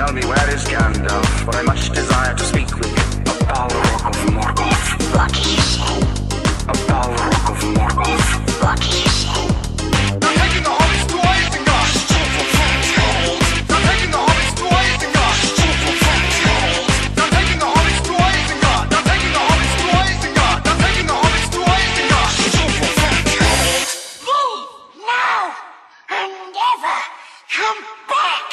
tell me where is Gandalf, for I much desire to speak with you. A Balrog of Morgoth. What did you say? A Balrog of Morgoth. What did you say? They're taking the homies to Isengard! They're taking the homies to Isengard! They're taking the homies to Isengard! They're taking the homies to Isengard! They're taking the homies to Isengard! Leave now and never come back!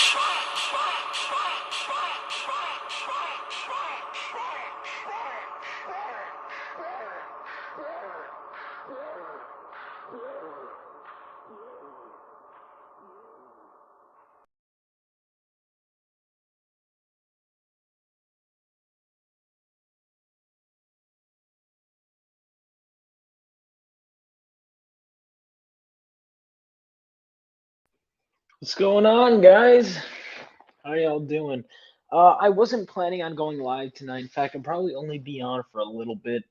What's going on, guys? How y'all doing? I wasn't planning on going live tonight. In fact, I'd probably only be on for a little bit.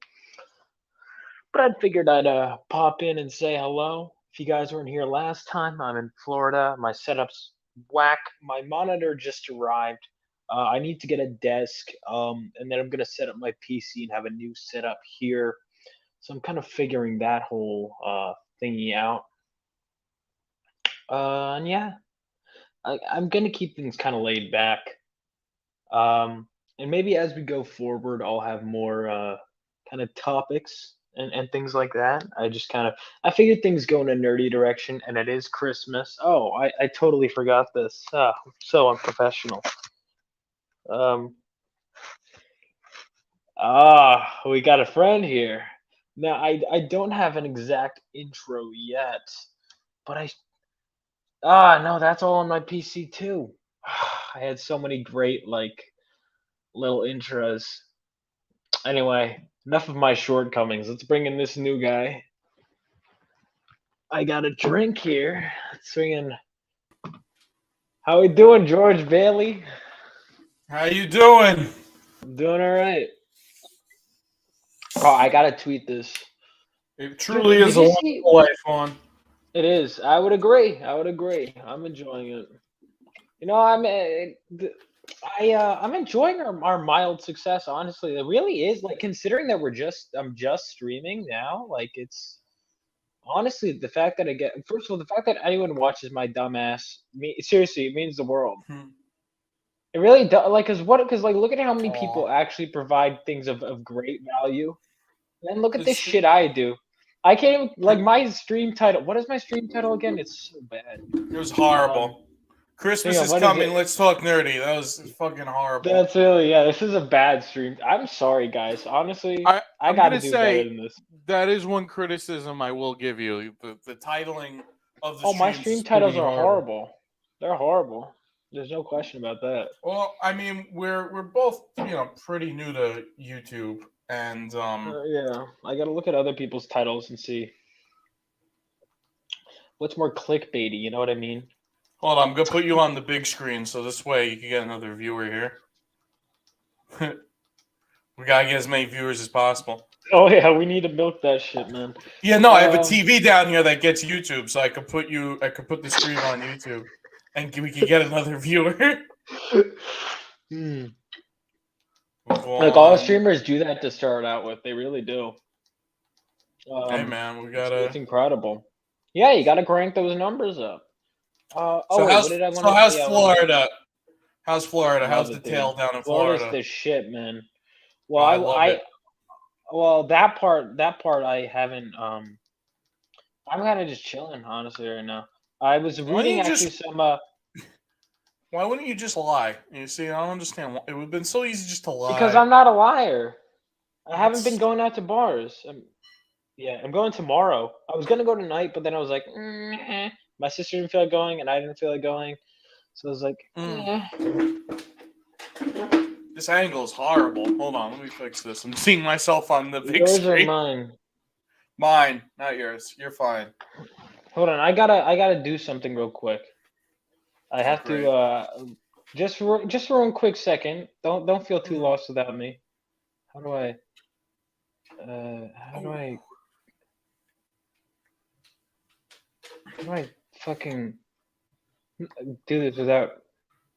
But I figured I'd pop in and say hello. If you guys weren't here last time, I'm in Florida. My setup's whack. My monitor just arrived. I need to get a desk, and then I'm gonna set up my PC and have a new setup here. So I'm kind of figuring that whole thingy out. And yeah, I'm gonna keep things kind of laid back. And maybe as we go forward, I'll have more kind of topics and things like that. I figured things go in a nerdy direction, and it is Christmas. Oh, I totally forgot this. So unprofessional. We got a friend here. Now I don't have an exact intro yet, but no, that's all on my PC too. I had so many great little intros. Anyway, enough of my shortcomings. Let's bring in this new guy. I got a drink here. Let's bring in. How we doing, George Bailey? How you doing? I'm doing all right. Oh, I gotta tweet this. It truly Did is a you see- wonderful life, on. It is. I would agree. I'm enjoying it. You know, I'm enjoying our mild success. Honestly, it really is. Like, considering that I'm just streaming now. Like, it's honestly the fact that first of all, the fact that anyone watches my dumbass. Seriously, it means the world. It really does. Like, because look at how many people actually provide things of great value. And then look at this shit I do. I can't even, like, my stream title. What is my stream title again? It's so bad. It was horrible. Christmas is what is coming. it? Let's talk nerdy. That was fucking horrible. That's really, yeah. This is a bad stream. I'm sorry, guys. Honestly, I I'm gotta gonna do say better than this. that is one criticism I will give you. The titling of the Oh, my streams stream is titles pretty are horrible. They're horrible. There's no question about that. Well, I mean, we're both pretty new to YouTube, and Yeah, I gotta look at other people's titles and see what's more clickbaity. You know what I mean? hold on, I'm gonna put you on the big screen so this way you can get another viewer here. We gotta get as many viewers as possible. Oh yeah, we need to milk that shit, man. Yeah, no, I have a TV down here that gets YouTube, so I could put the stream on YouTube, and we can get another viewer. Like, all streamers do that to start out with. They really do. Hey man, we It's incredible. Yeah, you gotta crank those numbers up. How's Florida? How's Florida? How's the tail down in Florida? Florida's the shit, man. Well, well, that part I haven't. I'm kind of just chilling, honestly, right now. I was reading some. Why wouldn't you just lie? You see, I don't understand. It would have been so easy just to lie. Because I'm not a liar. I haven't been going out to bars. I'm going tomorrow. I was gonna go tonight, but then I was like, my sister didn't feel like going, and I didn't feel like going, so I was like, This angle is horrible. Hold on, let me fix this. I'm seeing myself on the big Yours screen. or mine? Mine, not yours. You're fine. Hold on, I gotta do something real quick. I have to just for 1 quick second. Don't feel too lost without me. How do I fucking do this without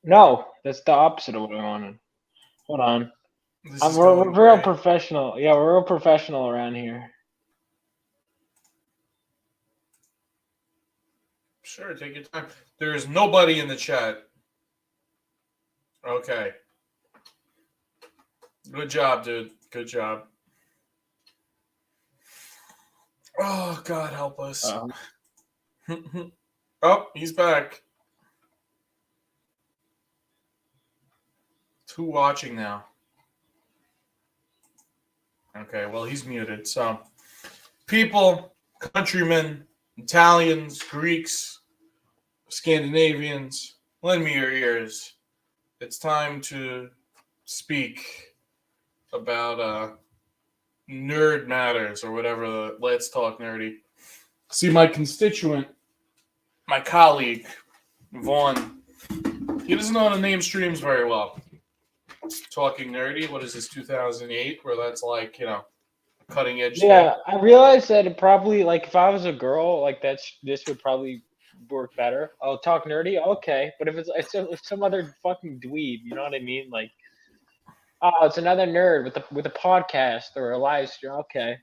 No, that's the opposite of what I wanted. Hold on. This I'm is we're going real great. professional. Yeah, we're real professional around here. Sure, take your time. There is nobody in the chat. Okay. Good job, dude. Good job. Oh, God help us. Oh, he's back. 2 watching now. Okay, well, he's muted. So, people, countrymen, Italians, Greeks, Scandinavians, lend me your ears. It's time to speak about nerd matters or whatever the Let's Talk Nerdy. See, my constituent, my colleague, Vaughn, he doesn't know how to name streams very well. Talking Nerdy, what is this, 2008, where that's like, cutting edge Yeah, I realized that it probably, like, if I was a girl, like, this would probably work better. Oh, talk nerdy, okay. But if some other fucking dweeb, you know what I mean? Like, oh, it's another nerd with a podcast or a live stream. Okay.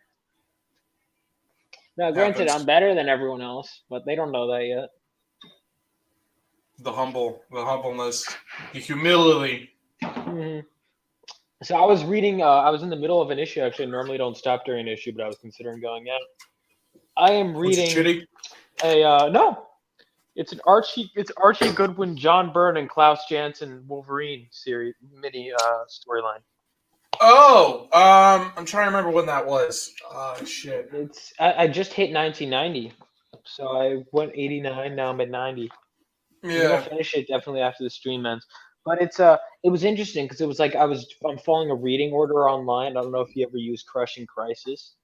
Now, granted, Happens. I'm better than everyone else, but they don't know that yet. The humbleness, the humility. Mhm. So I was reading. I was in the middle of an issue. Actually, I normally don't stop during an issue, but I was considering going out. I am Was it reading shitty? no. It's Archie Goodwin, John Byrne, and Klaus Janson Wolverine series mini storyline. Oh, I'm trying to remember when that was. Oh, shit. I just hit 1990, so I went 89. Now I'm at 90. I'm gonna Yeah. finish it definitely after the stream ends. But it was interesting because it was like I'm following a reading order online. I don't know if you ever use Crushing Crisis.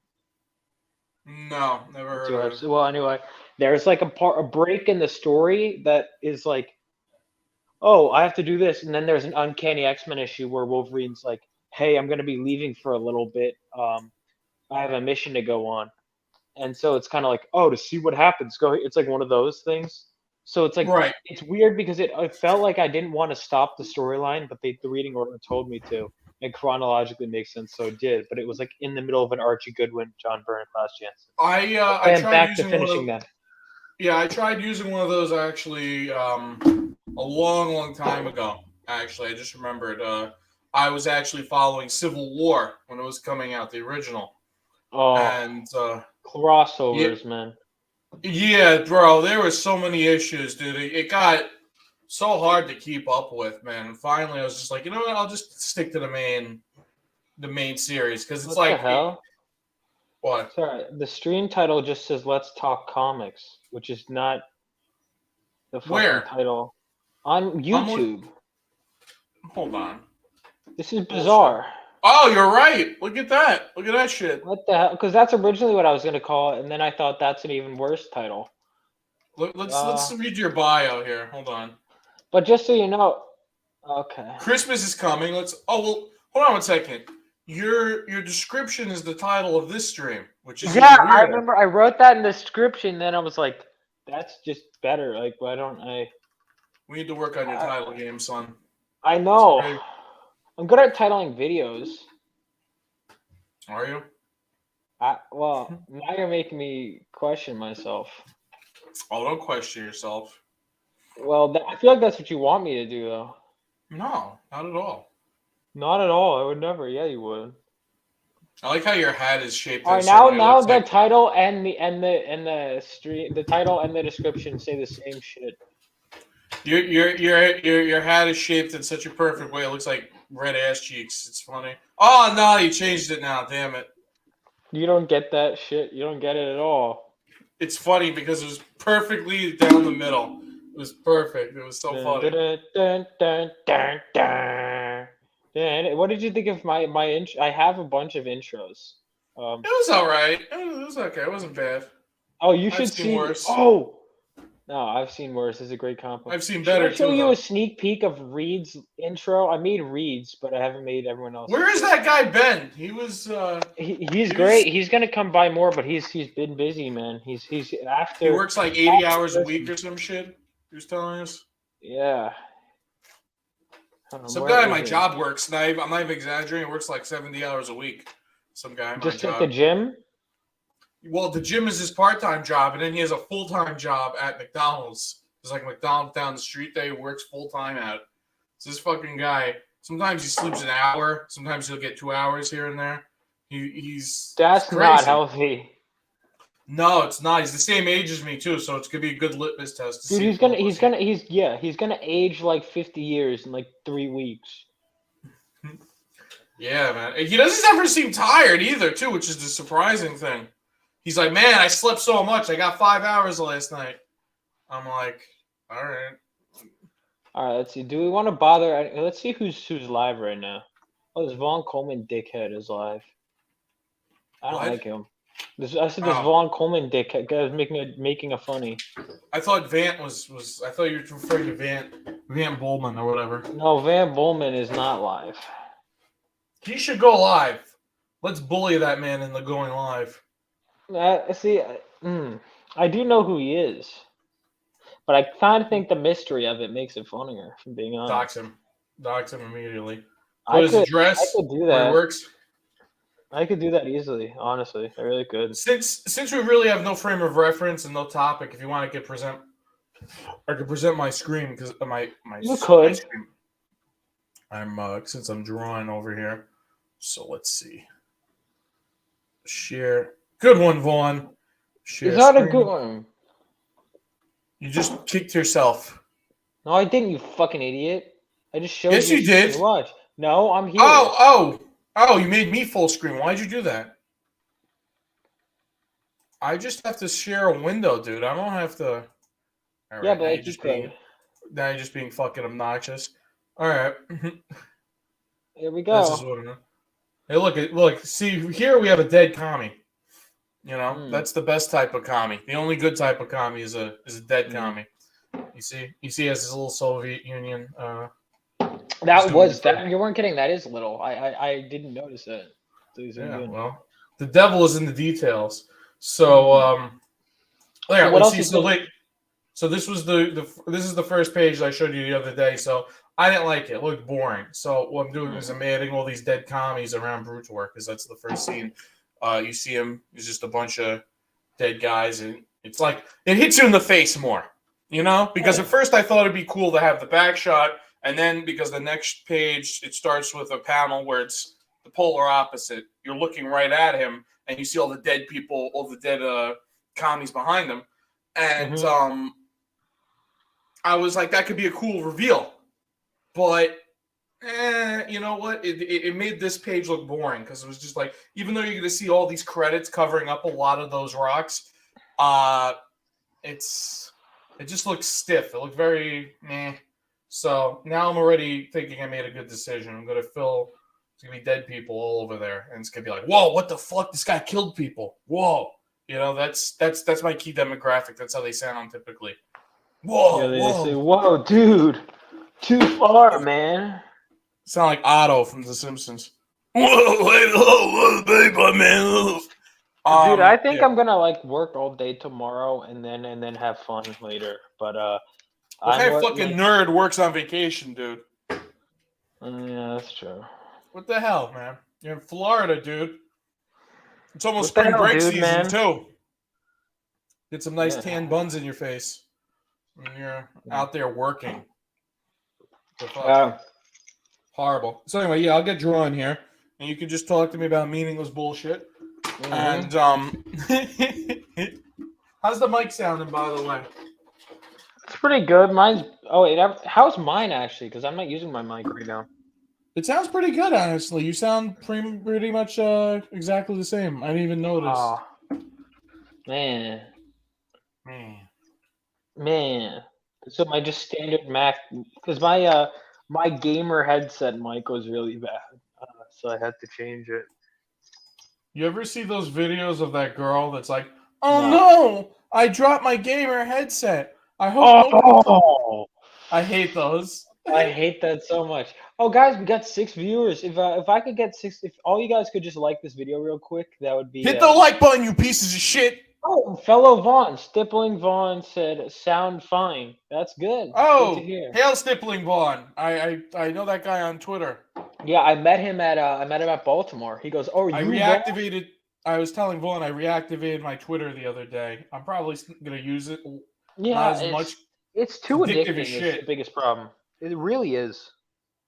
No, never heard of it. Well, anyway, there's like a break in the story that is like, oh, I have to do this, and then there's an Uncanny X-Men issue where Wolverine's like, hey, I'm gonna be leaving for a little bit. I have a mission to go on, and so it's kind of like, oh, to see what happens, go. It's like one of those things. So it's like, Right. it's weird because it felt like I didn't want to stop the storyline, but the reading order told me to. It chronologically makes sense, so it did. But it was like in the middle of an Archie Goodwin, John Byrne, Klaus Janson. I am tried back to using one finishing of, that. Yeah, I tried using one of those actually a long time ago. Actually, I just remembered. I was actually following Civil War when it was coming out, the original. Oh, And crossovers, man. yeah, bro, there were so many issues, dude. It got so hard to keep up with, man. And finally, I was just like, you know what? I'll just stick to the main series because it's What like the hell? What? Sorry, the stream title just says "Let's Talk Comics," which is not the fucking Where? title on YouTube. Hold on. This is bizarre. Oh, you're right. Look at that. Look at that shit. What the hell? Because that's originally what I was going to call it, and then I thought that's an even worse title. Let's read your bio here. Hold on. But just so you know, okay. Christmas is coming. Hold on 1 second. Your description is the title of this stream, which is Yeah, even I weirder. remember I wrote that in the description. Then I was like, that's just better. Like, why don't I? We need to work on your title game, son. I know. It's great. I'm good at titling videos. Are you? Well, now you're making me question myself. Oh, don't question yourself. Well, I feel like that's what you want me to do, though. No, not at all. Not at all. I would never. Yeah, you would. I like how your hat is shaped. All right, now the title and the stream, the title and the description say the same shit. Your hat is shaped in such a perfect way. It looks like red ass cheeks. It's funny. Oh no, you changed it now. Damn it. You don't get that shit. You don't get it at all. It's funny because it was perfectly down the middle. It was perfect. It was so funny. What did you think of my intro? I have a bunch of intros. It was all right. It was okay. It wasn't bad. Oh, you I've should seen see. worse. Oh, no, I've seen worse. It's a great compliment. I've seen better Should I show too. you Though. a sneak peek of Reed's intro? I made Reed's, but I haven't made everyone else. Where is that guy Ben? He was. He's great. He's gonna come by more, but he's been busy, man. He's after. He works like 80 hours a week or some shit. He was telling us. Yeah. Some Where guy at is my it? job works. I'm not even exaggerating. Works like 70 hours a week. Some guy at my Just at job. the gym? Well, the gym is his part-time job, and then he has a full-time job at McDonald's. There's like McDonald's down the street that he works full-time at. It's this fucking guy. Sometimes he sleeps an hour. Sometimes he'll get 2 hours here and there. He's That's crazy. not healthy. No, it's not. He's the same age as me too, so it's gonna be a good litmus test. To Dude, see he's if gonna I'm he's gonna age like 50 years in like 3 weeks. Yeah, man. He doesn't ever seem tired either, too, which is the surprising thing. He's like, man, I slept so much. I got 5 hours last night. I'm like, all right. All right, let's see. Do we want to bother? Let's see who's live right now. Oh, this Vaughn Coleman dickhead is live. I don't What? like him. I said this Oh. Vaughn Coleman dickhead guy's making a funny. I thought Vant was I thought you were referring to Vant Bowman or whatever. No, Van Bowman is not live. He should go live. Let's bully that man into going live. I do know who he is, but I kind of think the mystery of it makes it funnier. If I'm being honest, Dox him immediately. I Put his could address do where he that. works. I could do that easily. Honestly, I really could. Since we really have no frame of reference and no topic, if you want to I could present my screen because my You could. my screen. I'm since I'm drawing over here, so let's see. Share. Good one, Vaughn. Share Is that a screen. good one? You just kicked yourself. No, I didn't. You fucking idiot! I just showed Yes, you did. Watch. No, I'm here. Oh! You made me full screen. Why'd you do that? I just have to share a window, dude. I don't have to. All Yeah, right, but like you could. now you're just being fucking obnoxious. All right. Here we This is go. what I'm. Hey, look. See, here we have a dead commie. You know, that's the best type of commie. The only good type of commie is a dead commie. You see, he has his little Soviet Union. That was that. You weren't kidding. That is little. I didn't notice that. Yeah, well, the devil is in the details. So, yeah. What else see, is so the- like, so this was this is the first page I showed you the other day. So I didn't like it. It looked boring. So what I'm doing is I'm adding all these dead commies around Brutor because that's the first scene. You see him. It's just a bunch of dead guys, and it's like it hits you in the face more. You know, because at first I thought it'd be cool to have the back shot, and then because the next page it starts with a panel where it's the polar opposite. You're looking right at him, and you see all the dead people, all the dead commies behind him, and I was like, that could be a cool reveal, but you know what? It made this page look boring because it was just like, even though you're going to see all these credits covering up a lot of those rocks, it just looks stiff. It looked very meh. So now I'm already thinking I made a good decision. I'm going to fill. It's going to be dead people all over there, and it's going to be like, whoa, what the fuck? This guy killed people. Whoa. You know, that's my key demographic. That's how they sound typically. Whoa, Yeah, they whoa. say, "Whoa, dude, too far, man." Sound like Otto from The Simpsons. Whoa, baby, man. Dude, I think yeah. I'm gonna like work all day tomorrow and then have fun later. But What kind of work- fucking nerd works on vacation, dude? Yeah, that's true. What the hell, man? You're in Florida, dude. It's almost What the spring hell, break dude, season, man? too. Get some nice Yeah. tan buns in your face when you're out there working. The fuck? Horrible. So anyway, yeah, I'll get drawing here, and you can just talk to me about meaningless bullshit. And how's the mic sounding, by the way? It's pretty good. Mine's. Oh wait, how's mine actually? Because I'm not using my mic right now. It sounds pretty good, honestly. You sound pretty much exactly the same. I didn't even notice. Oh, man. So my just standard Mac, because my gamer headset mic was really bad, so I had to change it. You ever see those videos of that girl that's like, "Oh no, I dropped my gamer headset. I hope." Oh, I hate those. I hate that so much. Oh, guys, we got 6 viewers. If I could get 6, if all you guys could just like this video real quick, that would be. Hit the like button, you pieces of shit. Oh, fellow Vaughn, Stippling Vaughn said, "Sound fine." That's good. Good to Oh, hear. hail Stippling Vaughn. I know that guy on Twitter. Yeah, I met him at Baltimore. He goes, "Oh, I you Vaughn?" reactivated. I was telling Vaughn I reactivated my Twitter the other day. I'm probably gonna use it. Yeah, Not as much. it's It's too addictive addicting. as Is the shit. biggest problem. It really is.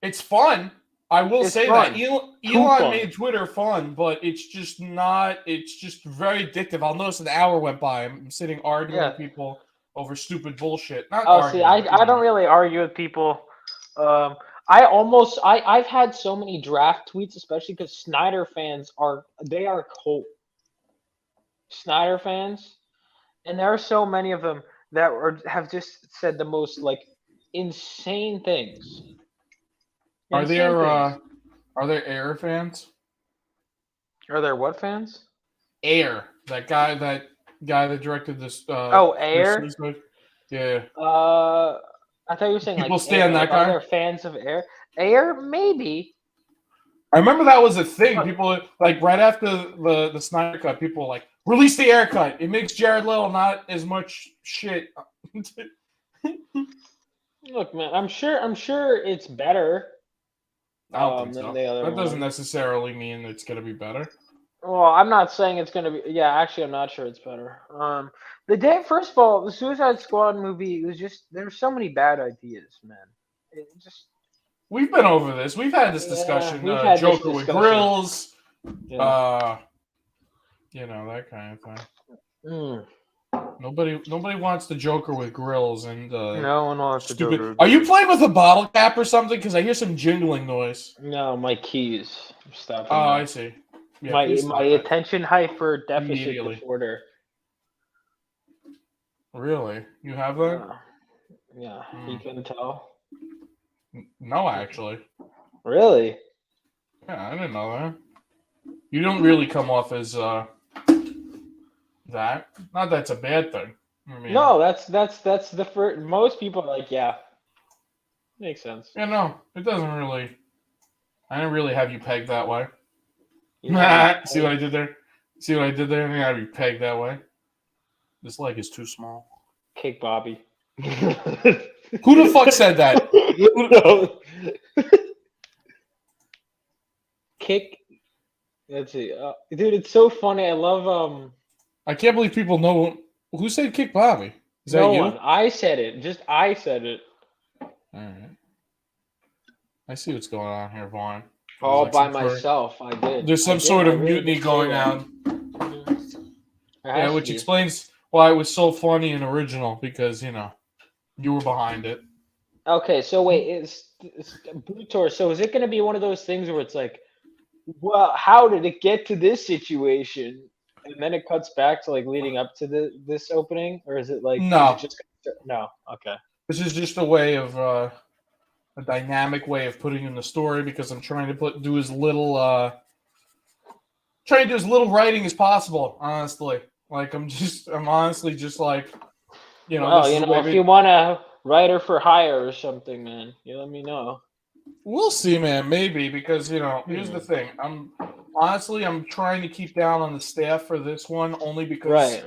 It's fun. I will It's say that fun. Too Elon fun. made Twitter fun, but it's just not. It's just very addictive. I'll notice an hour went by. I'm sitting arguing Yeah. with people over stupid bullshit. Not Oh, see, arguing. I don't really argue with people. I've had so many draft tweets, especially because Snyder fans are cult Snyder fans, and there are so many of them that have just said the most like insane things. Are Insane there things. are there Air fans? Are there what fans? Air, that guy that directed this. Oh, this Air. Suicide- Yeah. I thought you were saying People like stand Air. that Like, are guy? there fans of Air? Air, maybe. I remember that was a thing. But- People like right after the Snyder cut, people were like release the Air cut. It makes Jared Leto not as much shit. Look, man, I'm sure it's better. I don't think Than so. the other That doesn't one. necessarily mean it's gonna be better. Well, I'm not saying it's gonna be. Yeah, actually, I'm not sure it's better. First of all, the Suicide Squad movie was just there's so many bad ideas, man. It just We've been over this. We've had this Yeah, discussion. we've had this Joker with discussion. grills. yeah. That kind of thing. Mm. Nobody wants the Joker with grills and No one wants to stupid. do. Are you playing with a bottle cap or something? Because I hear some jingling noise. No, my keys. Stop. Oh, I see. Yeah, my please stop my that. attention hyper deficit Immediately. disorder. Really? You have that? Yeah, you can tell. No, actually. Really? Yeah, I didn't know that. You don't really come off as that. Not that's a bad thing. I mean, No, that's the first. Most people are like, yeah, makes sense. Yeah, no, it doesn't really. I didn't really have you pegged that way. You know, See what I did there? See what I did there? I didn't have you pegged that way. This leg is too small. Kick Bobby. Who the fuck said that? No. Kick. Let's see, dude. It's so funny. I love I can't believe people know who said kick Bobby. Is that no you? one. I said it. Just I said it. All right. I see what's going on here, Vaughn. All There's by some sort- myself. I did. There's some I did. sort I of really mutiny did say going that. on. There Yeah, has which to be. explains why it was so funny and original because you were behind it. Okay, so wait, it's Blutor. So is it going to be one of those things where it's like, well, how did it get to this situation, and then it cuts back to like leading up to this opening, or is it like No. is it just no? Okay. This is just a way of a dynamic way of putting in the story because I'm trying to do as little writing as possible. Honestly, like I'm honestly just like Well, this is the way if you want a writer for hire or something, man, you let me know. We'll see, man. Maybe because here's the thing. I'm trying to keep down on the staff for this one only because Right.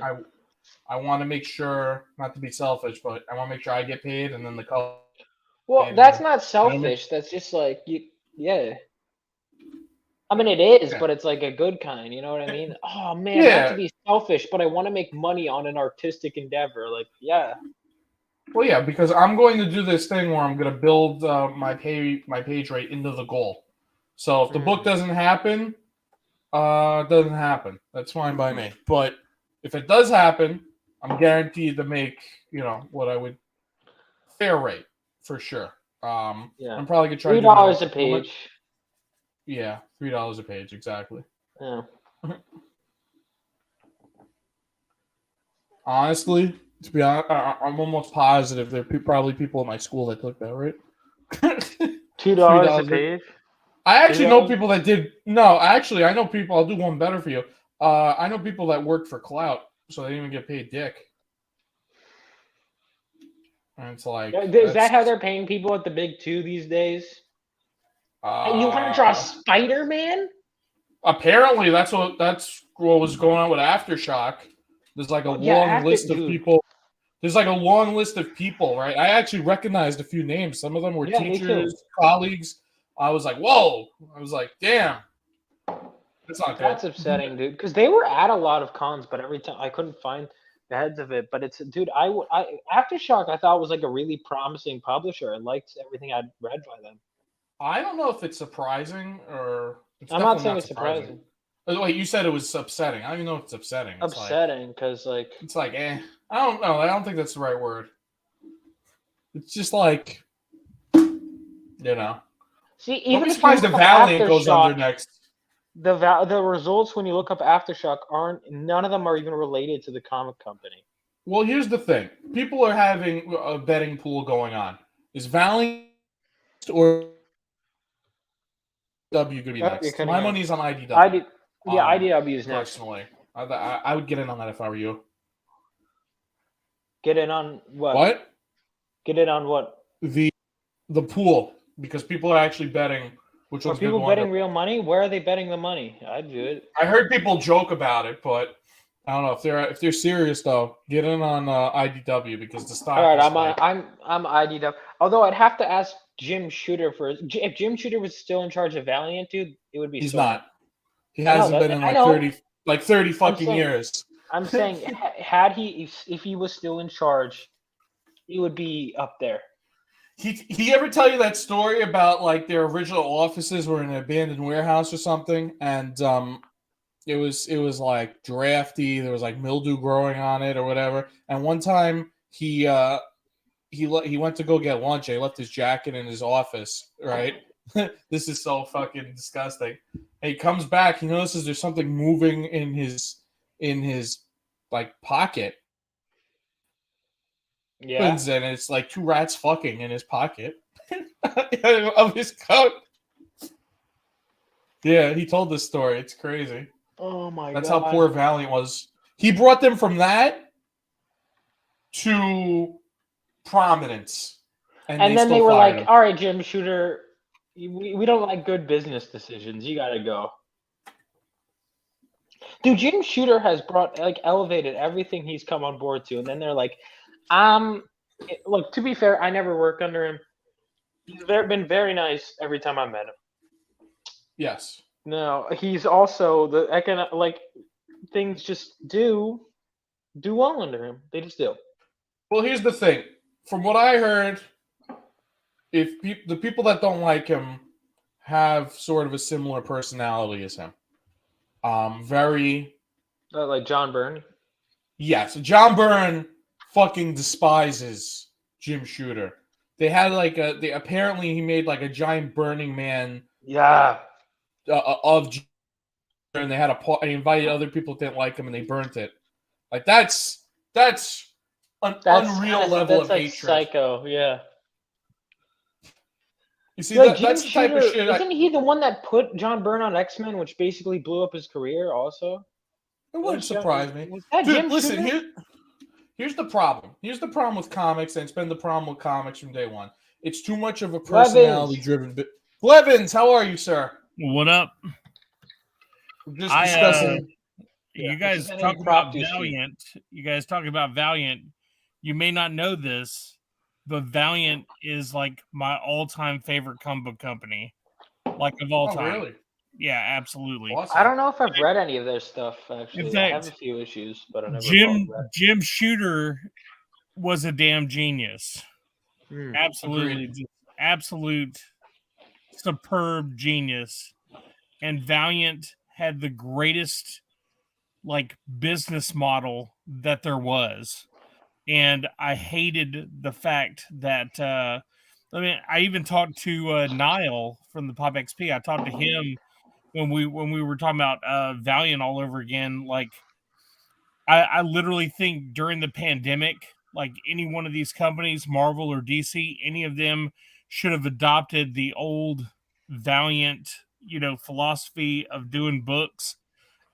I want to make sure, not to be selfish, but I want to make sure I get paid and then the color. Well, And, that's not what I mean? selfish. That's just like yeah. I mean, it is, Yeah. but it's like a good kind. You know what I mean? Oh man, not Yeah. to be selfish, but I want to make money on an artistic endeavor. Like, yeah. Well, yeah, because I'm going to do this thing where I'm going to build my page rate into the goal. So if the book doesn't happen, it doesn't happen. That's fine by me. But if it does happen, I'm guaranteed to make what I would fair rate for sure. Yeah. I'm probably gonna try to $3 do a page. Yeah, $3 a page exactly. Yeah. Honestly, to be honest, I'm almost positive there are probably people in my school that took that, right? $2 a page. I actually know $3? people that did. No, actually, I know people. I'll do one better for you. I know people that worked for clout, so they didn't even get paid dick. And it's like, Is that how they're paying people at the big two these days? Hey, you want to draw Spider-Man? Apparently, that's what was going on with Aftershock. There's like a Yeah, long after- list of dude. people. There's like a long list of people, right? I actually recognized a few names. Some of them were Yeah, me too. teachers, colleagues. I was like, whoa. I was like, damn. That's not good. That's upsetting, dude. Because they were at a lot of cons, but every time I couldn't find the heads of it. But it's, dude, I Aftershock I thought was like a really promising publisher. I liked everything I'd read by them. I don't know if it's surprising or it's I'm not definitely saying it's surprising. Oh, wait, you said it was upsetting. I don't even know if it's upsetting. It's Upsetting because It's like, I don't know. I don't think that's the right word. It's just like, see, I'm even if you surprised the look up Valiant goes Aftershock, under next. the results when you look up Aftershock none of them are even related to the comic company. Well, here's the thing. People are having a betting pool going on. Is Valiant or W going to be You're next? cutting My out. money's on IDW. IDW is next. Personally. I would get in on that if I were you. Get in on what? What? Get in on what? The pool. Because people are actually betting which Are one's going to people go betting under. real money? Where are they betting the money? I'd do it. I heard people joke about it, but I don't know if they're serious though. Get in on IDW because the stock. All right, is like, I'm IDW. Although I'd have to ask Jim Shooter first. If Jim Shooter was still in charge of Valiant, dude, it would be. he's so not. He I know hasn't that- been in I like know. 30 fucking saying- years. I'm saying, had he, if he was still in charge, he would be up there. He ever tell you that story about like their original offices were in an abandoned warehouse or something, and it was like drafty. There was like mildew growing on it or whatever. And one time he went to go get lunch. He left his jacket in his office. Right. This is so fucking disgusting. And he comes back. He notices there's something moving in his like pocket. Yeah. And it's like two rats fucking in his pocket of his coat. Yeah, he told this story. It's crazy. Oh my god. That's how poor Valiant was. He brought them from that to prominence. And then they still were fired like, him. "All right, Jim Shooter, we don't like good business decisions. You got to go." Dude, Jim Shooter has elevated everything he's come on board to, and then they're like, look, to be fair, I never worked under him. He's been very nice every time I met him. Yes. No, he's also things just do well under him. They just do. Well, here's the thing. From what I heard, the people that don't like him have sort of a similar personality as him. Very. Like John Byrne. Yes, John Byrne fucking despises Jim Shooter. They had apparently he made like a giant Burning Man Yeah. of Jim Shooter, and they had he invited other people that didn't like him and they burnt it. Like that's unreal level of like hatred. Psycho, yeah. You see, Like that's the type of shit. Isn't he the one that put John Byrne on X-Men, which basically blew up his career? Also, It wouldn't surprise me. Was that Dude, Jim listen, Shooter? here's the problem. Here's the problem with comics, and it's been the problem with comics from day one. It's too much of a personality-driven bit. Blevins, how are you, sir? What up? We're just discussing. You Yeah, guys this is talk an about impromptu speech. Valiant. You guys talking about Valiant. You may not know this, but Valiant is like my all-time favorite comic book company, like of all Oh, time. really? Yeah, absolutely. Awesome. I don't know if I've read any of their stuff. Actually, In I have fact, a few issues, but I never. Jim Shooter was a damn genius. Absolutely, just absolute superb genius. And Valiant had the greatest like business model that there was. And I hated the fact that I even talked to Niall from the Pop XP. I talked to him when we were talking about Valiant all over again. Like I literally think during the pandemic, like any one of these companies, Marvel or DC, any of them should have adopted the old Valiant, philosophy of doing books,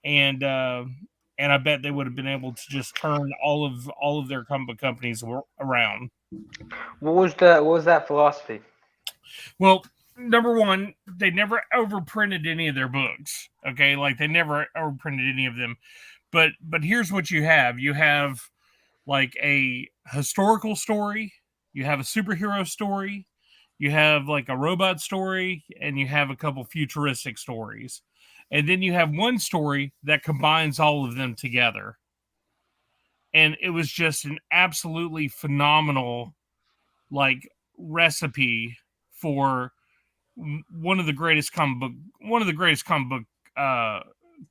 and I bet they would have been able to just turn all of their comic book companies around. What was that philosophy? Well, number one, they never overprinted any of their books. Okay, like they never overprinted any of them. But here's what you have. You have like a historical story, you have a superhero story, you have like a robot story, and you have a couple futuristic stories. And then you have one story that combines all of them together. And it was just an absolutely phenomenal like recipe for one of the greatest comic book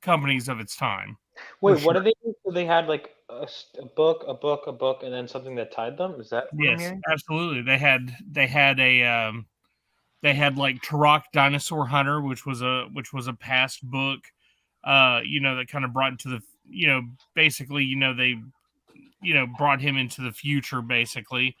companies of its time. Wait, For what sure. do they do? So they had like a book, and then something that tied them? Is that what I'm Yes, hearing? absolutely. They had like Turok Dinosaur Hunter, which was a past book, that kind of brought into the, basically, they, brought him into the future. Basically,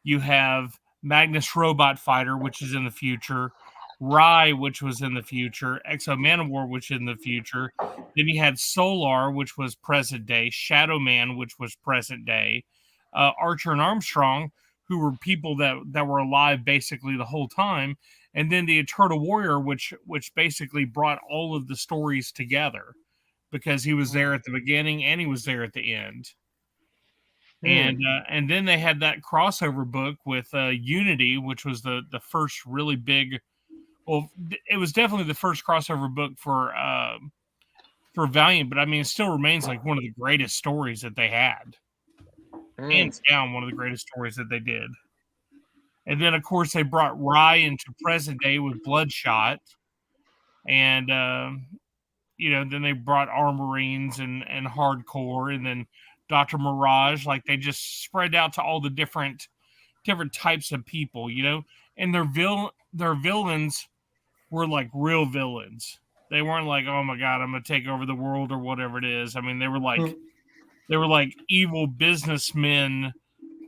you have Magnus Robot Fighter, which is in the future, Rye, which was in the future, Exo Manowar, which is in the future. Then you had Solar, which was present day, Shadow Man, which was present day, Archer and Armstrong, who were people that were alive basically the whole time, and then the Eternal Warrior, which basically brought all of the stories together because he was there at the beginning and he was there at the end. And then they had that crossover book with Unity, which was the first really big. Well, it was definitely the first crossover book for Valiant, but I mean, it still remains like one of the greatest stories that they had. Hands down, one of the greatest stories that they did. And then, of course, they brought Rye into present day with Bloodshot, and then they brought Armorines and Hardcore, and then Dr. Mirage. Like, they just spread out to all the different types of people, and their villains were like real villains. They weren't like, oh my god, I'm gonna take over the world or whatever it is. I mean, they were like evil businessmen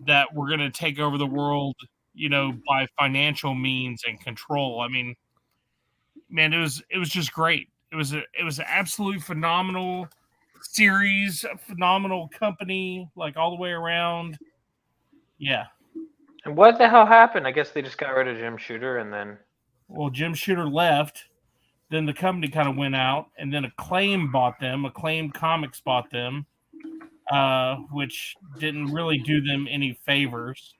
that were gonna take over the world, by financial means and control. I mean, man, it was just great. It was an absolutely phenomenal series, a phenomenal company, like all the way around. Yeah. And what the hell happened? I guess they just got rid of Jim Shooter, and then. Well, Jim Shooter left. Then the company kind of went out, and then Acclaim bought them. Acclaim Comics bought them, which didn't really do them any favors.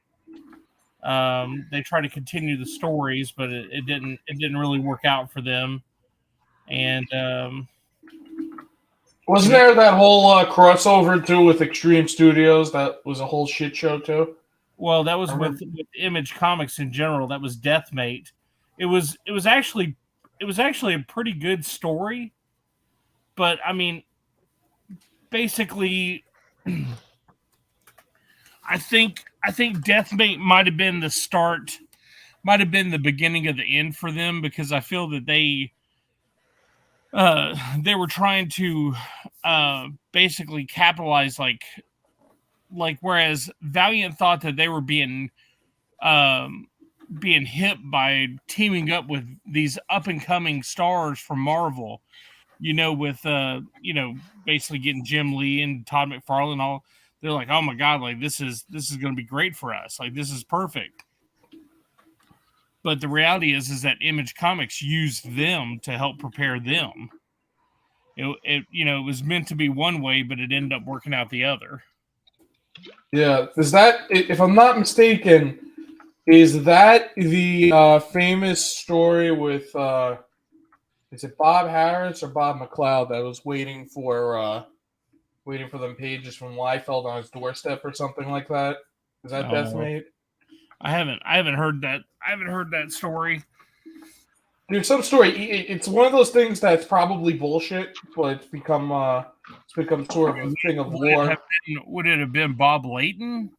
They tried to continue the stories, but it didn't really work out for them. And wasn't there that whole crossover too with Extreme Studios? That was a whole shit show too. Well, that was with Image Comics in general. That was Deathmate. It was actually a pretty good story, but I mean, basically, I think Deathmate might have been the start, might have been the beginning of the end for them, because I feel that they were trying to basically capitalize, like whereas Valiant thought that they were being hip by teaming up with these up and coming stars from Marvel, with basically getting Jim Lee and Todd McFarlane. All they're like, oh my god, like this is going to be great for us. Like, this is perfect. But the reality is that Image Comics used them to help prepare them. It was meant to be one way, but it ended up working out the other. Yeah, is that, if I'm not mistaken, is that the famous story with is it Bob Harris or Bob McLeod that was waiting for them pages from Liefeld on his doorstep or something like that? Is that Deathmate? I haven't heard that. I haven't heard that story. Dude, some story. It's one of those things that's probably bullshit, but it's become sort of a thing of lore. Would it have been Bob Layton?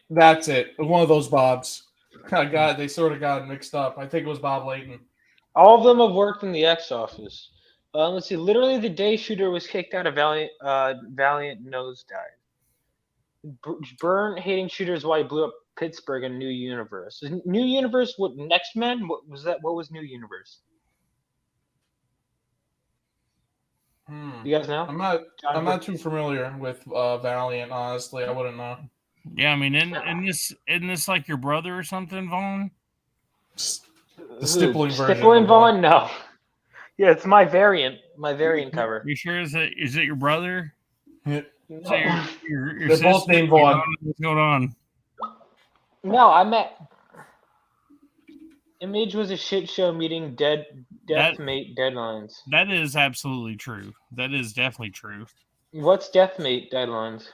That's it. One of those Bobs. They sort of got mixed up. I think it was Bob Layton. All of them have worked in the X office. Let's see. Literally, the day Shooter was kicked out of Valiant, nosedived. Byrne hating Shooter is why he blew up Pittsburgh in New Universe. New Universe, what, Next Men? What was that? What was New Universe? You guys know? I'm not too familiar with Valiant, honestly. I wouldn't know. Yeah, I mean, isn't this like your brother or something, Vaughn? The stippling version. Stippling Vaughn? No. Yeah, it's my variant. My variant cover. You sure is it your brother? Yeah. Is that your They're both sister? named Vaughn. What's going on? No, I met. Image was a shit show meeting Deathmate deadlines. That is absolutely true. That is definitely true. What's Deathmate deadlines?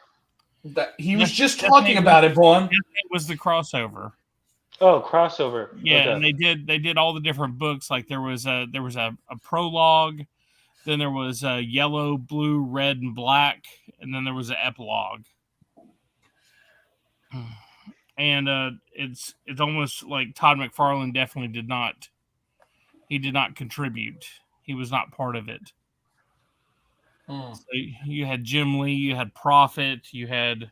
He was just talking about it, Vaughn. It was the crossover. Oh, crossover. Yeah, Okay. and they did all the different books. Like there was a prologue, then there was yellow, blue, red, and black, and then there was an epilogue. And it's almost like Todd McFarlane definitely did not contribute. He was not part of it. So you had Jim Lee, you had Prophet, you had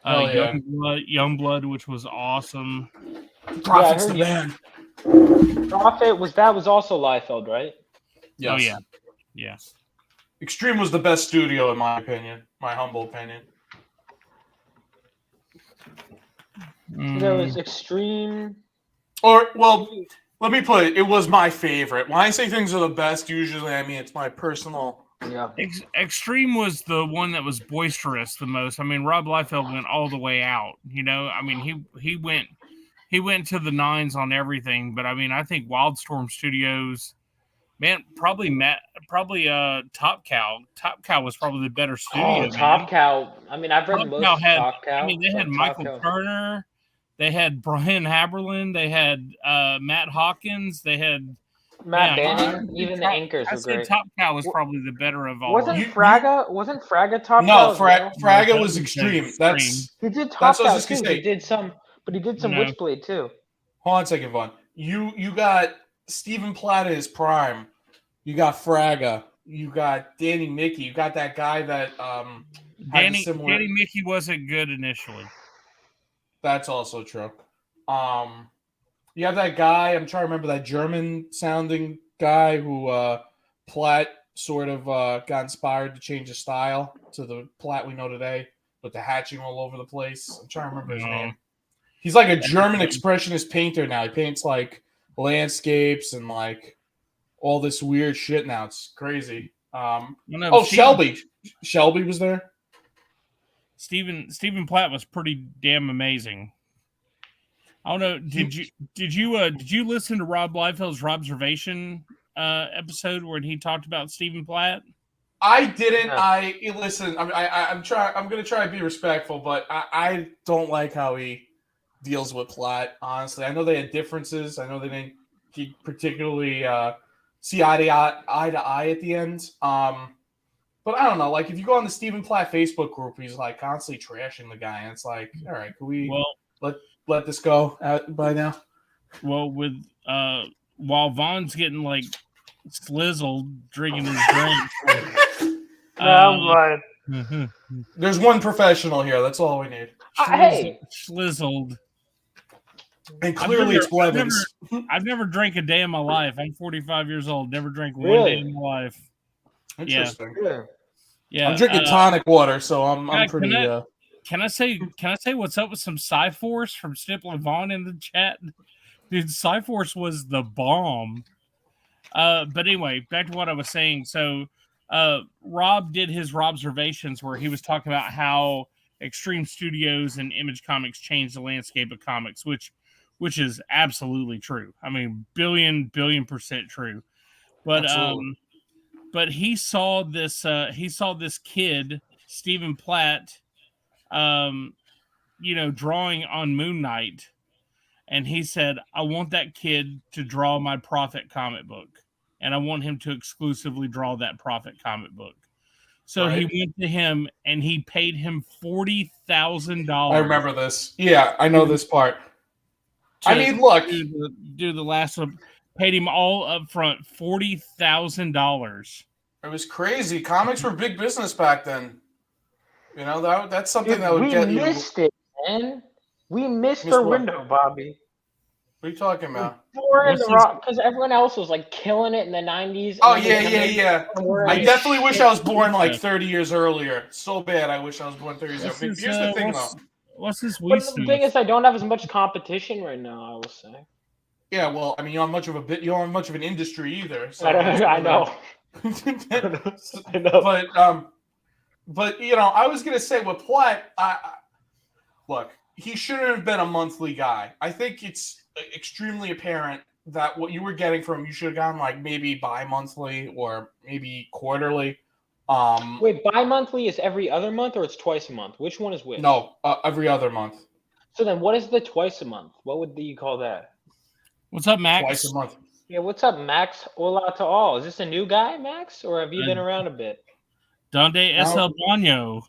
Youngblood, which was awesome. Prophet's the man. Prophet was also Liefeld, right? Yes. Oh yeah, yeah. Extreme was the best studio in my opinion, my humble opinion. There was Extreme. Or, well, let me put it. It was my favorite. When I say things are the best, usually I mean it's my personal. Yeah. Extreme was the one that was boisterous the most. I mean, Rob Liefeld went all the way out. You know, I mean, he went to the nines on everything. But I mean, I think Wildstorm Studios, man, probably Top Cow. Top Cow was probably the better studio. Oh, Top Cow. I mean, I've read most of Top Cow. I mean, they had Michael Turner. They had Brian Haberlin. They had Matt Hawkins. They had Matt Bannon. Even the anchors were great. Top Cow was probably the better of all. Wasn't Fraga Top Cow? No, Fraga was Extreme. He did Top Cow too. He did some Witchblade too. Hold on a second, Vaughn. You got Stephen Platt in his prime. You got Fraga. You got Danny Mickey. You got that guy that Danny Mickey wasn't good initially. That's also true. You have that guy, I'm trying to remember that German-sounding guy who Platt sort of got inspired to change his style to the Platt we know today with the hatching all over the place. I'm trying to remember his name. He's like a German expressionist painter now. He paints like landscapes and like all this weird shit now. It's crazy. Shelby. Shelby was there. Stephen Platt was pretty damn amazing. I don't know. Did you listen to Rob Liefeld's Robservation episode where he talked about Stephen Platt? I didn't. No. Listen. I'm gonna try to be respectful, but I don't like how he deals with Platt. Honestly, I know they had differences. I know they didn't particularly see eye to eye at the end. But I don't know. Like, if you go on the Stephen Platt Facebook group, he's like constantly trashing the guy, and it's like, all right, can we let this go by now? Well, with while Vaughn's getting like slizzled drinking his drink, there's one professional here. That's all we need. Slizzled. And clearly it's Blevins. I've never drank a day in my life. I'm 45 years old. Never drank one day in my life. Interesting. Yeah. I'm drinking tonic water, so I'm pretty. Can I say what's up with some Cyforce from Snipple and Vaughn in the chat? Dude, Cyforce was the bomb. But anyway, back to what I was saying. So Rob did his Robservations where he was talking about how Extreme Studios and Image Comics changed the landscape of comics, which is absolutely true. I mean, billion % true. But absolutely. But he saw this kid, Stephen Platt, drawing on Moon Knight, and he said, "I want that kid to draw my Prophet comic book, and I want him to exclusively draw that Prophet comic book." So He went to him and he paid him $40,000. I remember this. Yeah, I know this part. I mean, look, do the last one. Paid him all up front, $40,000. It was crazy. Comics were big business back then. You know, that's something that would get you. We missed it, man. We missed our window, Bobby. What are you talking about? Because everyone else was like killing it in the 90s. Oh, yeah. I definitely wish I was born like 30 years earlier. So bad I wish I was born 30 years earlier. Here's the thing, though. What's this? But the thing is, I don't have as much competition right now, I will say. Yeah, well, I mean, you don't have much of an industry either. So I know. I know. But you know, I was gonna say with Platt, look, he shouldn't have been a monthly guy. I think it's extremely apparent that what you were getting from him, you should have gotten like maybe bi-monthly or maybe quarterly. Wait, bi-monthly is every other month or it's twice a month? Which one is which? No, every other month. So then what is the twice a month? What would you call that? What's up, Max? Twice a month. Yeah, what's up, Max? Hola to all. Is this a new guy, Max? Or have you been around a bit? Donde es el baño?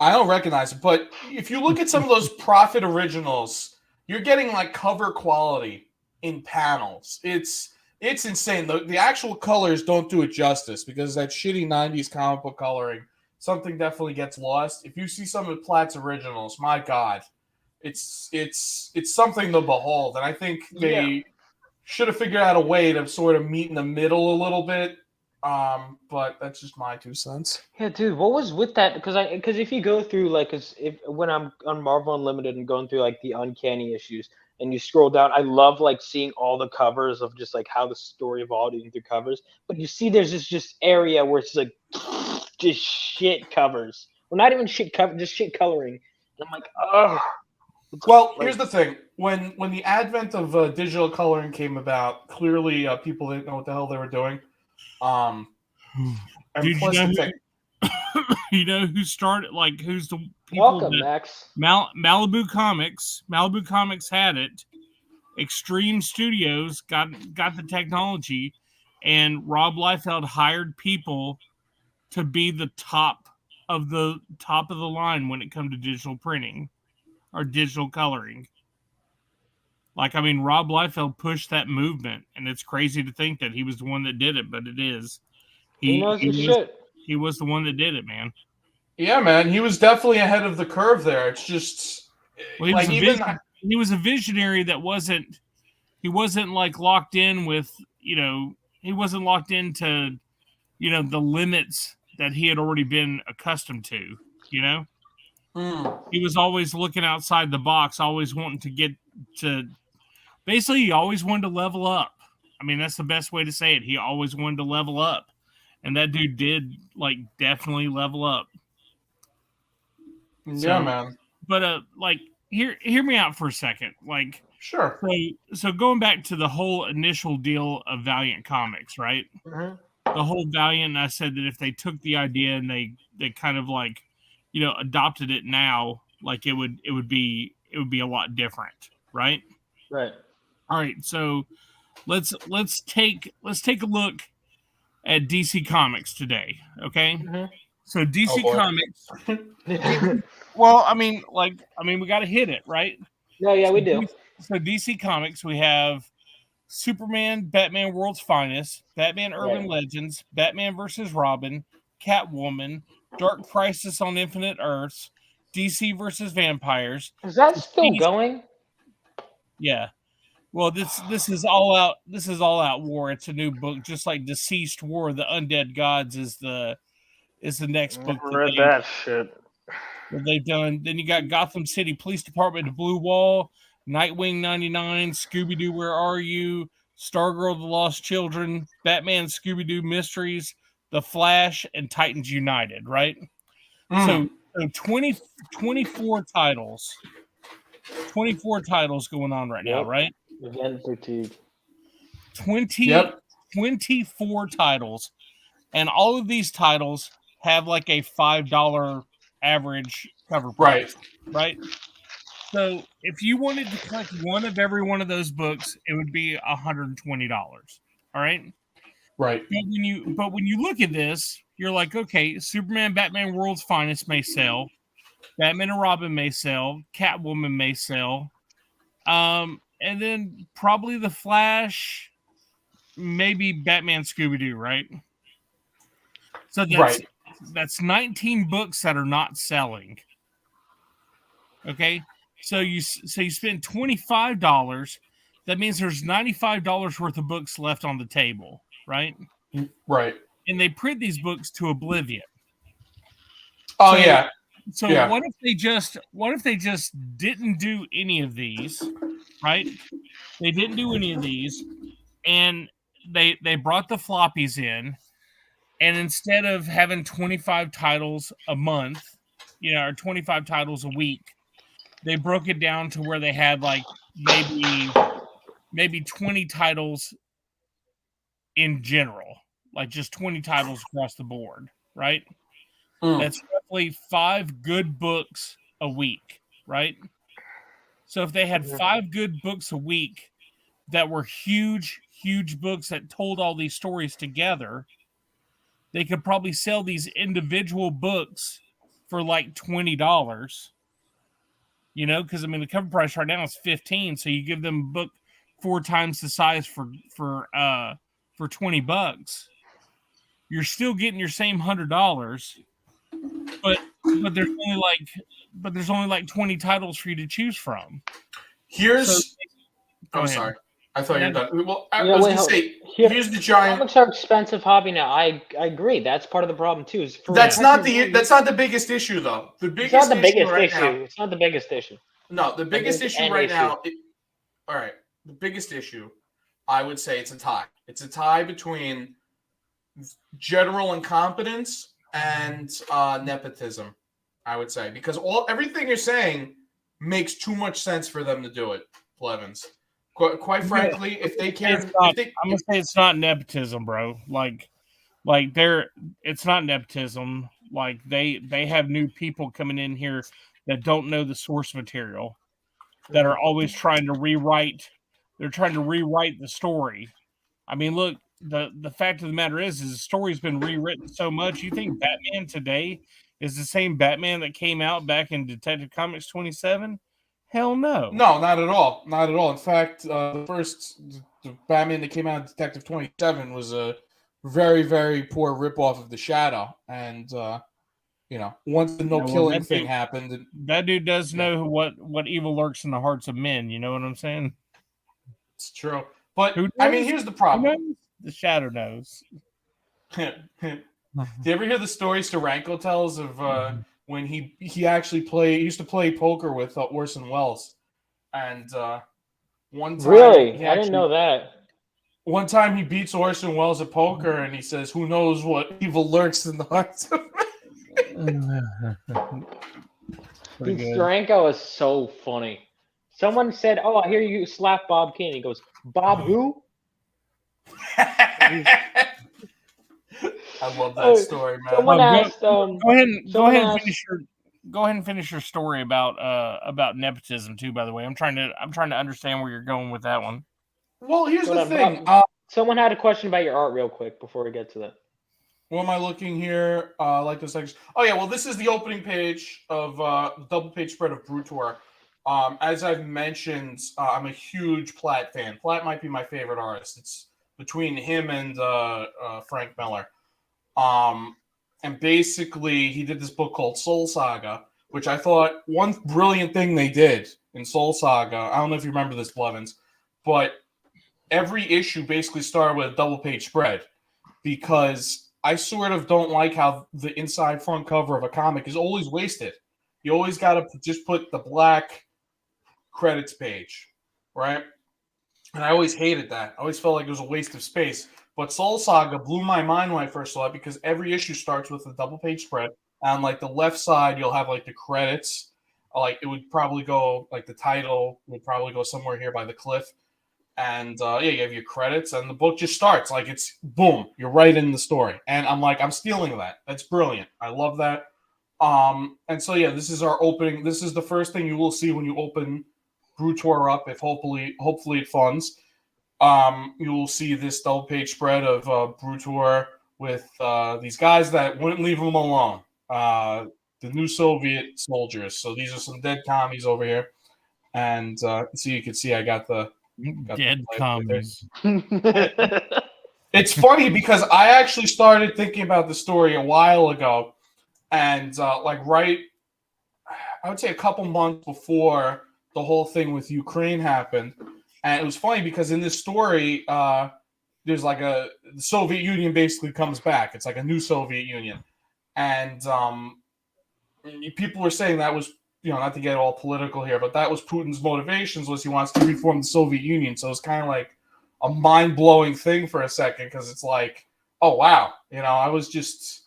I don't recognize it, but if you look at some of those Prophet originals, you're getting like cover quality in panels. It's insane. The actual colors don't do it justice because that shitty 90s comic book coloring, something definitely gets lost. If you see some of Platt's originals, my God, it's something to behold. And I think they should have figured out a way to sort of meet in the middle a little bit. But that's just my 2 cents. Yeah, dude, what was with that? Because if you go through when I'm on Marvel Unlimited and going through like the Uncanny issues and you scroll down, I love like seeing all the covers of just like how the story evolved through covers. But you see, there's this just area where it's like just shit covers. Well, not even shit cover, just shit coloring. And I'm like, oh. Well, here's the thing: when the advent of digital coloring came about, clearly people didn't know what the hell they were doing. And Dude, plus you know who started? Like, who's the people? Welcome, Max. Malibu Comics. Malibu Comics had it. Extreme Studios got the technology, and Rob Liefeld hired people to be the top of the line when it comes to digital printing or digital coloring. Like, I mean, Rob Liefeld pushed that movement, and it's crazy to think that he was the one that did it, but it is. He knows his shit. He was the one that did it, man. Yeah, man, he was definitely ahead of the curve there. It's just he was a visionary that wasn't like locked in with, he wasn't locked into, the limits that he had already been accustomed to, He was always looking outside the box, always wanting to get to. Basically, he always wanted to level up. I mean, that's the best way to say it. He always wanted to level up. And that dude did, like, definitely level up. Yeah, man. But, hear me out for a second. Like, sure. So going back to the whole initial deal of Valiant Comics, right? Mm-hmm. The whole Valiant, I said that if they took the idea and they kind of, like, adopted it now, like, it would be a lot different, right? Right. All right, so let's take a look at DC Comics today, okay? Mm-hmm. So DC Comics. Well, I mean, we got to hit it, right? Yeah, we do. So DC Comics, we have Superman, Batman World's Finest, Batman Urban Legends, Batman vs. Robin, Catwoman, Dark Crisis on Infinite Earths, DC vs. Vampires. Is that still going? Yeah. Well, this is all out. This is All Out War. It's a new book, just like Deceased War of the Undead Gods is the next book. Read that shit. That they've done. Then you got Gotham City Police Department, The Blue Wall, Nightwing 99, Scooby Doo, Where Are You? Stargirl, The Lost Children, Batman, Scooby Doo Mysteries, The Flash, and Titans United. Right. So 24 titles. 24 titles going on right now, right? Again, fatigue. 24 titles. And all of these titles have like a $5 average cover price. Right? So if you wanted to collect one of every one of those books, it would be $120. All right? Right. But when you look at this, you're like, okay, Superman, Batman World's Finest may sell. Batman and Robin may sell. Catwoman may sell. And then probably The Flash, maybe Batman Scooby-Doo, right? So that's 19 books that are not selling. Okay? So you spend $25. That means there's $95 worth of books left on the table, right? Right. And they print these books to oblivion. Oh, yeah. So what if they just didn't do any of these, right? They didn't do any of these, and they brought the floppies in, And instead of having 25 titles a month, or 25 titles a week, they broke it down to where they had like maybe 20 titles in general, like just 20 titles across the board, right? That's roughly 5 good books a week, right? So if they had 5 good books a week that were huge books that told all these stories together, they could probably sell these individual books for like $20. Because the cover price right now is $15, so you give them a book 4 times the size for $20. You're still getting your same $100, but there's only like 20 titles for you to choose from. I'm sorry. I thought you were done. Well, I Yeah, was wait, going to say, Here- here's the giant. Comics are expensive hobby now. I agree. That's part of the problem too. That's not the biggest issue, though. The It's biggest not the biggest right issue. now. It's not the biggest issue. No, the biggest it's issue an right issue. now. All right, the biggest issue, I would say, it's a tie. It's a tie between general incompetence and nepotism. I would say, because everything you're saying makes too much sense for them to do it, Blevins. Quite frankly, if they can't, I'm gonna say it's not nepotism, bro. It's not nepotism. Like they have new people coming in here that don't know the source material, that are always trying to rewrite. They're trying to rewrite the story. I mean, look, the fact of the matter is the story's been rewritten so much. You think Batman today is the same Batman that came out back in Detective Comics 27? Hell no. No, not at all. Not at all. In fact, the Batman that came out in Detective 27 was a very, very poor ripoff of The Shadow. And, once the killing thing happened. That dude does know what evil lurks in the hearts of men. You know what I'm saying? It's true. But, I mean, here's the problem. The Shadow knows. Do you ever hear the stories Steranko tells of when he used to play poker with Orson Welles, and one time Really, I didn't know that. One time he beats Orson Welles at poker, and he says, "Who knows what evil lurks in the hearts of men?" Dude, Steranko is so funny. Someone said, "Oh, I hear you slap Bob Kane." He goes, "Bob who?" I love that story, man. Someone asked. Go ahead and finish your story about nepotism too. By the way, I'm trying to understand where you're going with that one. Well, here's the thing. Someone had a question about your art, real quick, before we get to that. What am I looking here? Like this section. Oh yeah, well, this is the opening page of the double page spread of Brutor. As I've mentioned, I'm a huge Platt fan. Platt might be my favorite artist. It's between him and Frank Miller. And basically, he did this book called Soul Saga, which I thought one brilliant thing they did in Soul Saga. I don't know if you remember this, Blevins, but every issue basically started with a double page spread, because I sort of don't like how the inside front cover of a comic is always wasted. You always got to just put the black credits page, right? And I always hated that. I always felt like it was a waste of space. But Soul Saga blew my mind when I first saw it, because every issue starts with a double page spread. On like the left side, you'll have like the credits. Like it would probably go, like the title would probably go somewhere here by the cliff. And you have your credits, and the book just starts. Like it's boom, you're right in the story. And I'm like, I'm stealing that. That's brilliant. I love that. And so yeah, this is our opening. This is the first thing you will see when you open Brutor up, if hopefully it funds. You will see this double page spread of Brutor with these guys that wouldn't leave him alone. The new Soviet soldiers. So these are some dead commies over here. And so you can see I got the dead commies. It's funny because I actually started thinking about the story a while ago. And I would say a couple months before the whole thing with Ukraine happened. And it was funny because in this story, there's like the Soviet Union basically comes back. It's like a new Soviet Union. And people were saying that was, not to get all political here, but that was Putin's motivations, was he wants to reform the Soviet Union. So it's kind of like a mind-blowing thing for a second, because it's like, oh wow, I was just,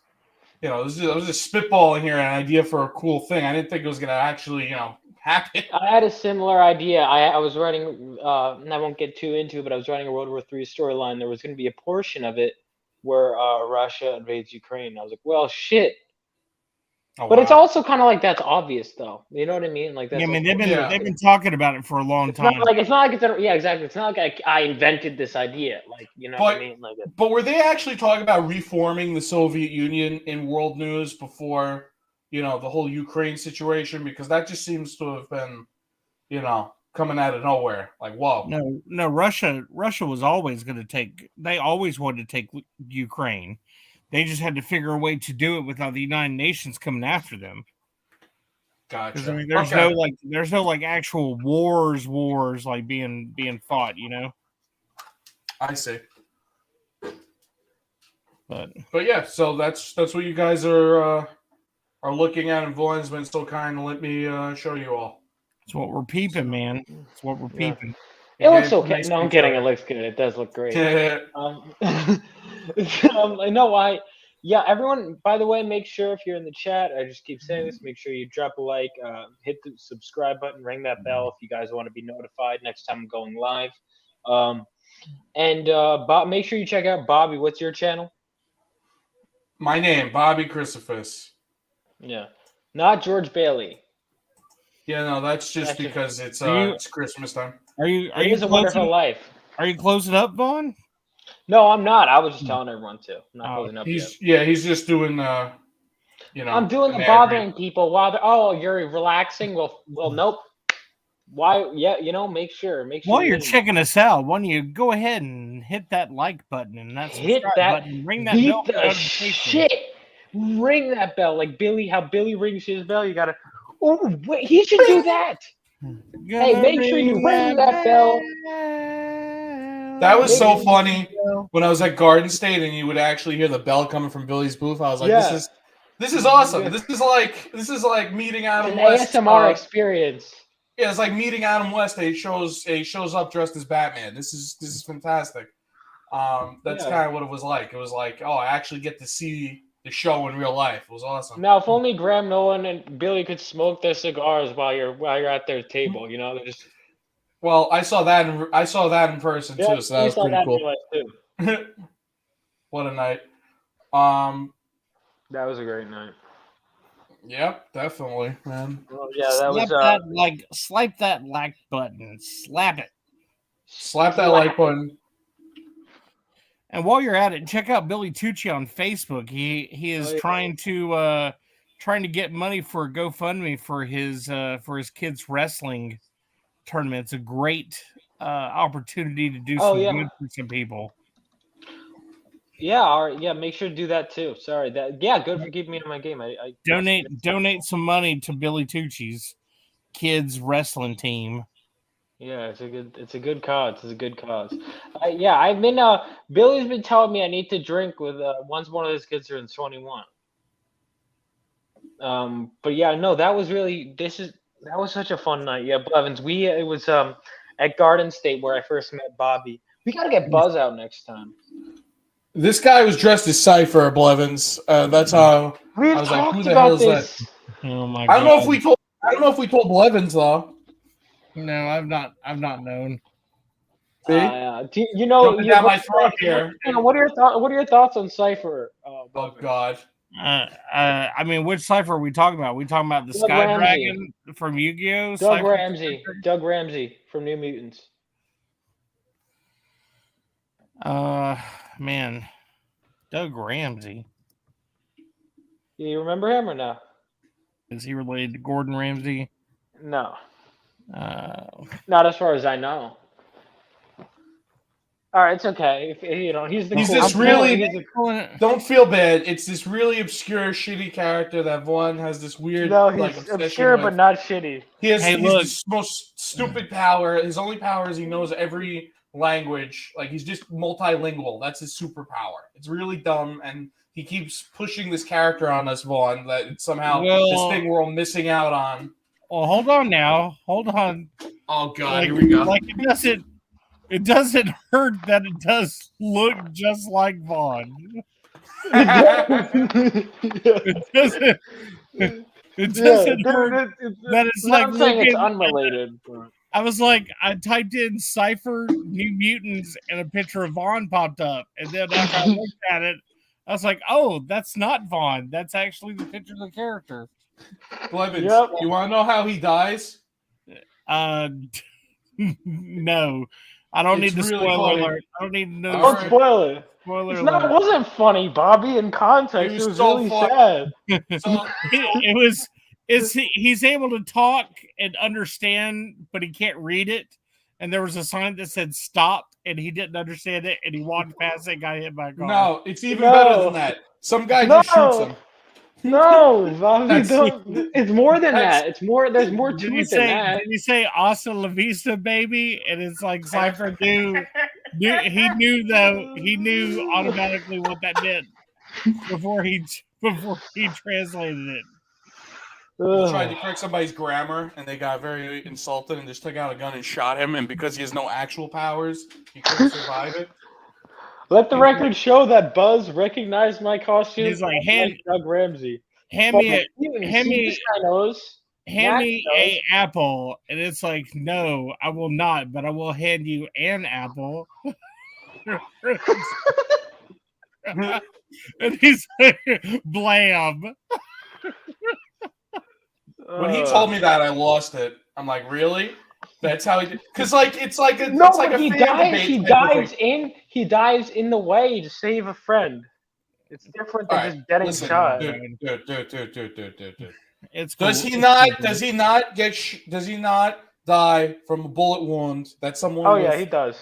I was just spitballing here an idea for a cool thing. I didn't think it was gonna actually, happen. I had a similar idea. I was writing, and I won't get too into it, but I was writing a World War III storyline. There was going to be a portion of it where Russia invades Ukraine. I was like, well, shit. Oh, But it's wow. also kind of like that's obvious, though. You know what I mean? Like that's. Yeah, I mean like, they've been talking about it for a long it's time. not like yeah, exactly. It's not like I invented this idea. Like you know what I mean? Like But were they actually talking about reforming the Soviet Union in world news before, the whole Ukraine situation? Because that just seems to have been, coming out of nowhere. Like, whoa. No. Russia was always going to take. They always wanted to take Ukraine. They just had to figure a way to do it without the United Nations coming after them. Gotcha. I mean, there's no actual wars like being fought. I see. But yeah, so that's what you guys are looking at, and Vaughn been so kind to let me show you all. it's what we're peeping, man. It's what we're peeping. it looks okay. Nice No, I'm picture. kidding. It looks good. It does look great. Yeah. Yeah, everyone, by the way, make sure if you're in the chat, I just keep saying this, make sure you drop a like, hit the subscribe button, ring that bell if you guys want to be notified next time I'm going live. And Bob, make sure you check out Bobby. What's your channel? My name, Bobby Crucifix. Yeah. Not George Bailey. Yeah, no, that's just because it's Christmas time. Are you It is a Wonderful Life. Are you closing up, Vaughn? No, I'm not. I was just telling everyone to. I'm not closing up yet. He's just doing I'm doing the bothering people while they're you're relaxing. Well, nope. Why? Yeah, make sure. While you're checking us out, why don't you go ahead and hit that like button and that hit subscribe that button, ring that beat bell the notification. shit. Ring that bell like Billy. How Billy rings his bell. You gotta. Oh wait, he should do that. Hey, make sure you ring that bell. That was so funny when I was at Garden State and you would actually hear the bell coming from Billy's booth. I was like, this is awesome. Yeah. This is like meeting Adam An West. ASMR experience. Yeah, it's like meeting Adam West. He shows up dressed as Batman. This is fantastic. That's kind of what it was like. It was like, oh, I actually get to see the show in real life. It was awesome. Now, if only Graham Nolan and Billy could smoke their cigars while you're at their table. They're just. Well, I saw that in person too, so that was pretty cool. Too. What a night. That was a great night. Yep, definitely, man. Well, yeah, that was slap that like button, slap it. Slap that like button. And while you're at it, check out Billy Tucci on Facebook. He is trying to get money for a GoFundMe for his kids wrestling tournament. It's a great opportunity to do some good for some people. Yeah, all right. Yeah, make sure to do that too. Sorry, good for keeping me on my game. I donate some money to Billy Tucci's kids wrestling team. Yeah, it's a good cause. It's a good cause. I've been Billy's been telling me I need to drink with once one of his kids turns 21. But yeah, no, that was such a fun night. Yeah, Blevins, it was at Garden State where I first met Bobby. We gotta get Buzz out next time. This guy was dressed as Cypher, Blevins. That's how We've I was talked like, who the about hell is this. that? Oh my I god! don't know if we told Blevins though. No, I've not known. See? Down my throat here. What are your thoughts on Cypher? Oh God. I mean, which Cypher are we talking about? Are we talking about the Doug Sky Ramsey. Dragon from Yu-Gi-Oh? Doug Ramsey from New Mutants. Man, Doug Ramsey. Do you remember him or no? Is he related to Gordon Ramsay? No. Not as far as I know. All right, it's okay. He's this really. Don't feel bad. It's this really obscure, shitty character that Vaughn has this weird. No, he's obscure but not shitty. He has the most stupid power. His only power is he knows every language. Like he's just multilingual. That's his superpower. It's really dumb, and he keeps pushing this character on us, Vaughn. That it's somehow this thing we're all missing out on. Well, hold on now. Hold on. Oh God, here we go. Like it doesn't. it doesn't hurt that it does look just like Vaughn. It doesn't. It doesn't hurt that it's I'm like not saying it's looking. unrelated. But... I was like, I typed in Cypher New Mutants and a picture of Vaughn popped up. And then after I looked at it, I was like, oh, that's not Vaughn. That's actually the picture of the character. Blevins, Yep. you want to know how he dies? No. I don't It's need the really spoiler funny. alert. I don't need no All Don't right. spoil it. spoiler It's alert. not, it wasn't funny, Bobby. In context, It it was was so really fun. sad. So, It was. He's able to talk and understand, but he can't read it. And there was a sign that said "stop," and he didn't understand it, and he walked past it, got hit by a car. no, it's even No. better than that. Some guy just shoots him. No, Bobby, That's- don't. It's more than that's- that. It's more. There's more to Did he it than say? that. Did he say "Hasta la vista, baby"? And it's like Cypher knew he knew automatically what that meant before he translated it. He Ugh. tried to correct somebody's grammar, and they got very insulted and just took out a gun and shot him. And because he has no actual powers, he couldn't survive it. Let the record show that Buzz recognized my costume. He's like, like Doug Ramsey. Hand But me hand me. This guy knows. hand Max me knows. a apple, and it's like, no, I will not, but I will hand you an apple. And he's like, blam. When he told me that, I lost it. I'm like, really? That's how he did? Because it's like a No, it's like but a he fan dives. debate He type of dives thing. in. He dives in the way to save a friend. It's different than All right, just getting listen, shot. dude. It's cool. Does he not? Does he not get? Does he not die from a bullet wound that someone? Oh yeah, with- he does.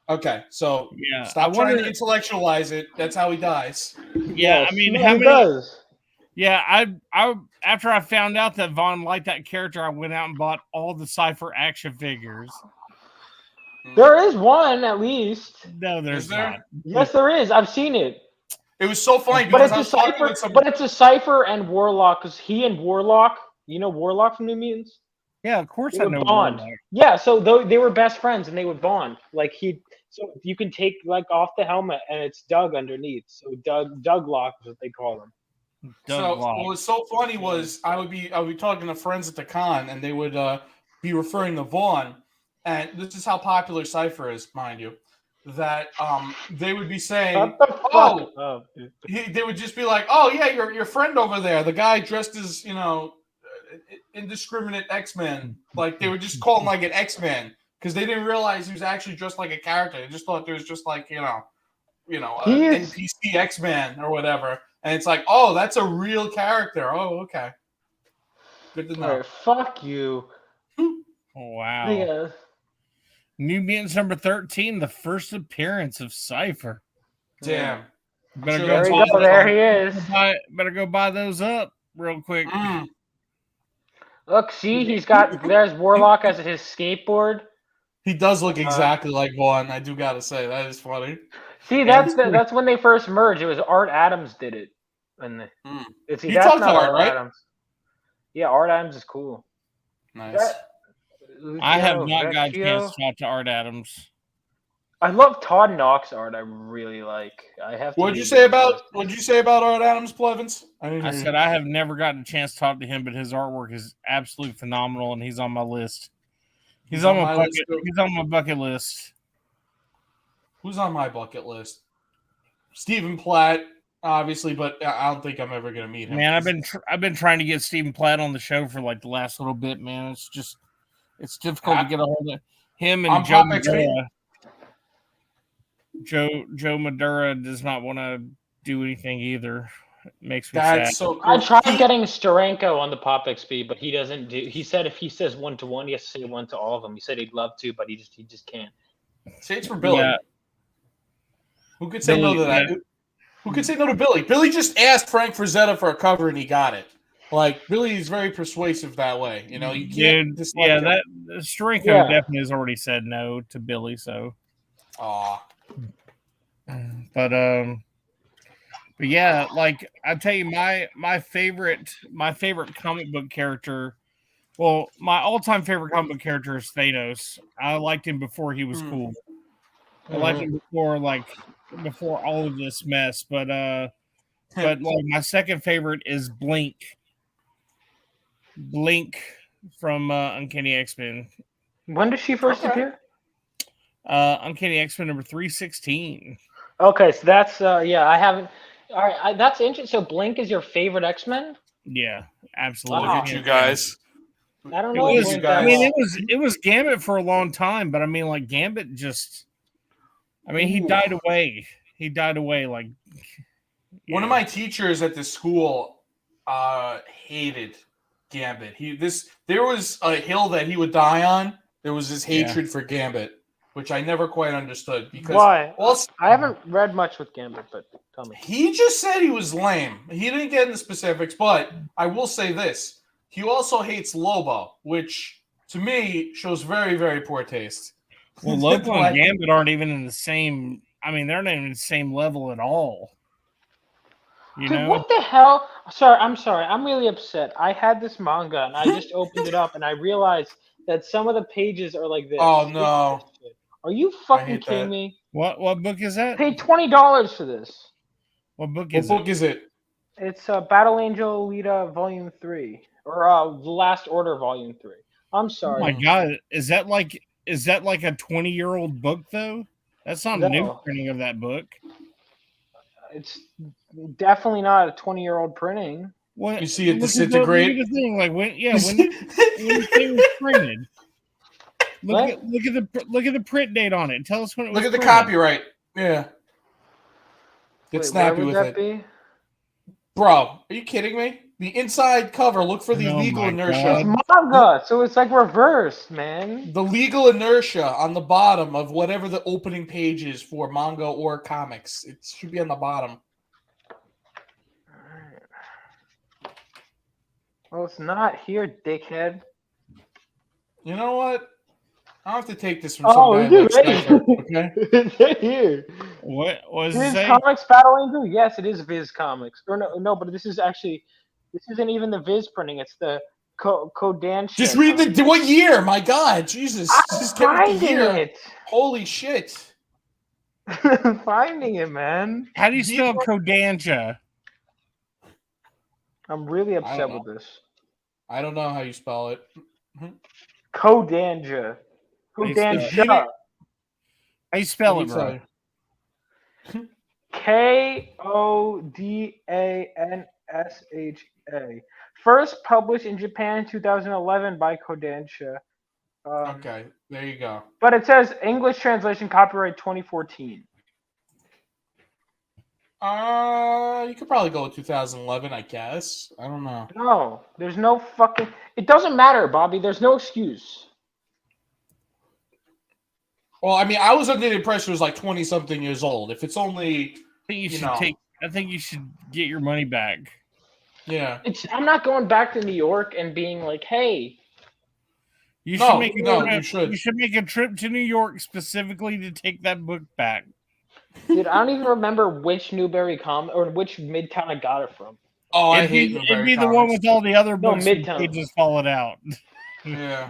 Okay, so Yeah, stop I trying wonder- to intellectualize it. That's how he dies. Yeah, Yes. I mean, No, how he many? does. Yeah, I after I found out that Vaughn liked that character, I went out and bought all the Cypher action figures. There is one at least. No, there's Is there? not. Yes, there is. I've seen it. It was so funny But because it's I a was talking cipher. with some. But it's a cipher and Warlock because he and Warlock. You know Warlock from New Mutants. Yeah, of course They I would know. bond. Warlock. Yeah, so they were best friends and they would bond. Like so you can take like off the helmet and it's Doug underneath. So Doug Lock is what they call him. Doug So Lock. what was so funny was I would be talking to friends at the con and they would be referring to Vaughn, and this is how popular Cypher is, mind you. That they would be saying, Shut the fuck "Oh, up, dude. they would just be like, oh yeah, your friend over there, the guy dressed as indiscriminate X-Men." Like they would just call him like an X-Man because they didn't realize he was actually dressed like a character. They just thought there was just like He an is- NPC X-Man or whatever. And it's like, oh, that's a real character. Oh, okay. Good to know. Alright, fuck you. Wow. Yeah. New Mutants number 13, the first appearance of Cypher. Damn. Better sure go, There that's you all go. the There time. he is. better go buy those up real quick. Mm. Look, see, there's Warlock as his skateboard. He does look exactly like Vaughn. I do gotta say that is funny. See, that's when they first merged. It was Art Adams did it. And Mm. see, You that's talked to not Art, Art right? Adams. Yeah, Art Adams is cool. Nice. I have Lucio not got a Vecchio. chance to talk to Art Adams. I love Todd Knox art. I really like. I have. To What'd you give say it a about listen. Art Adams, Plevins? I said I have never gotten a chance to talk to him, but his artwork is absolutely phenomenal, and he's on my list. He's on my bucket. list, too. He's on my bucket list. Who's on my bucket list? Stephen Platt, obviously, but I don't think I'm ever gonna meet him. Man, I've been trying to get Stephen Platt on the show for like the last little bit. Man, it's difficult to get a hold of him and I'm Joe Pop XP. Madura. Joe Madura does not want to do anything either. It makes me sad. That's so cool. I tried getting Steranko on the Pop XP, but he doesn't do. He said if he says 1-to-1, he has to say 1 to all of them. He said he'd love to, but he just can't. Say it's for Billy. Yeah. Who could say no to that? Yeah. Who could say no to Billy? Billy just asked Frank Frazetta for a cover and he got it. Like Billy is very persuasive that way. You know, you can't Dude, dislike yeah, him. that Steranko Yeah. definitely has already said no to Billy. So, Aw. but yeah, like I tell you, my favorite comic book character. Well, my all-time favorite comic book character is Thanos. I liked him before he was cool. I liked him before all of this mess. But like my second favorite is Blink. Blink from Uncanny X-Men. When did she first appear? Uncanny X-Men number 316. Okay, so that's yeah. I haven't. All right, that's interesting. So Blink is your favorite X-Men? Yeah, absolutely. Wow. Look at you guys. I don't It know. was, Blink guys. I that mean, well. it was Gambit for a long time, but I mean, like Gambit just. I mean, he died away. He died away. Like One of my teachers at the school hated Gambit. There was a hill that he would die on. There was this hatred for Gambit, which I never quite understood because Why? also, I haven't read much with Gambit, but tell me. he just said he was lame. He didn't get into specifics, but I will say this: he also hates Lobo, which to me shows very, very poor taste. Well, Lobo and Gambit aren't even in the same. I mean, they're not even in the same level at all. You Dude, know? what the hell? I'm sorry. I'm really upset. I had this manga and I just opened it up and I realized that some of the pages are like this. Oh no! Are you I fucking hate kidding that. me? What book is that? Paid $20 for this. What book What is book it? is it? It's Battle Angel Alita Volume 3 or The Last Order Volume 3. I'm Oh sorry. my god! Is that like a 20-year-old book though? That's not a new No. printing of that book. It's definitely not a 20-year-old printing. What You see it look at disintegrate? look at the thing, like when You when see- the thing was printed. What? Look at the print date on it. Tell us when it was. Look at the printed. copyright. Yeah. Get Wait, snappy where would with that it. be? Bro, are you kidding me? The inside cover, look for the Oh legal my inertia. God. Manga, so it's like reversed, man. The legal inertia on the bottom of whatever the opening page is for manga or comics. It should be on the bottom. Well, it's not here, dickhead. You know what? I'll have to take this from Oh, some guy is like it Sniper, right? okay? It's right here. What was it Viz say? Comics Battle Angel? Yes, it is Viz Comics. Or no, but this isn't even the Viz printing. It's the Kodansha. Just read the what year? My God, Jesus! I'm Just get with the finding year. it. Holy shit! Finding it, man. How do you spell Kodansha? I'm really upset don't know. with this. I don't know how you spell it. Kodanja. How you spell it? Kodansha. How you spell it, Let me bro? tell you. Kodansha. First published in Japan in 2011 by Kodansha. Okay, there you go. But it says English translation copyright 2014. You could probably go with 2011, I guess. I don't know. No, there's no fucking. It doesn't matter, Bobby. There's no excuse. Well, I mean, I was under the impression it was like 20-something years old. If it's only, I think you should know. I think you should get your money back. yeah. I'm not going back to New York and being like, hey, You No, should make a no, trip. you should. You should make a trip to New York specifically to take that book back. dude, I don't even remember which Newberry or which Midtown I got it from. Oh, I It'd hate be, Newberry it'd be the one Comics. with all the other No, books that Midtown. pages falling out. Yeah.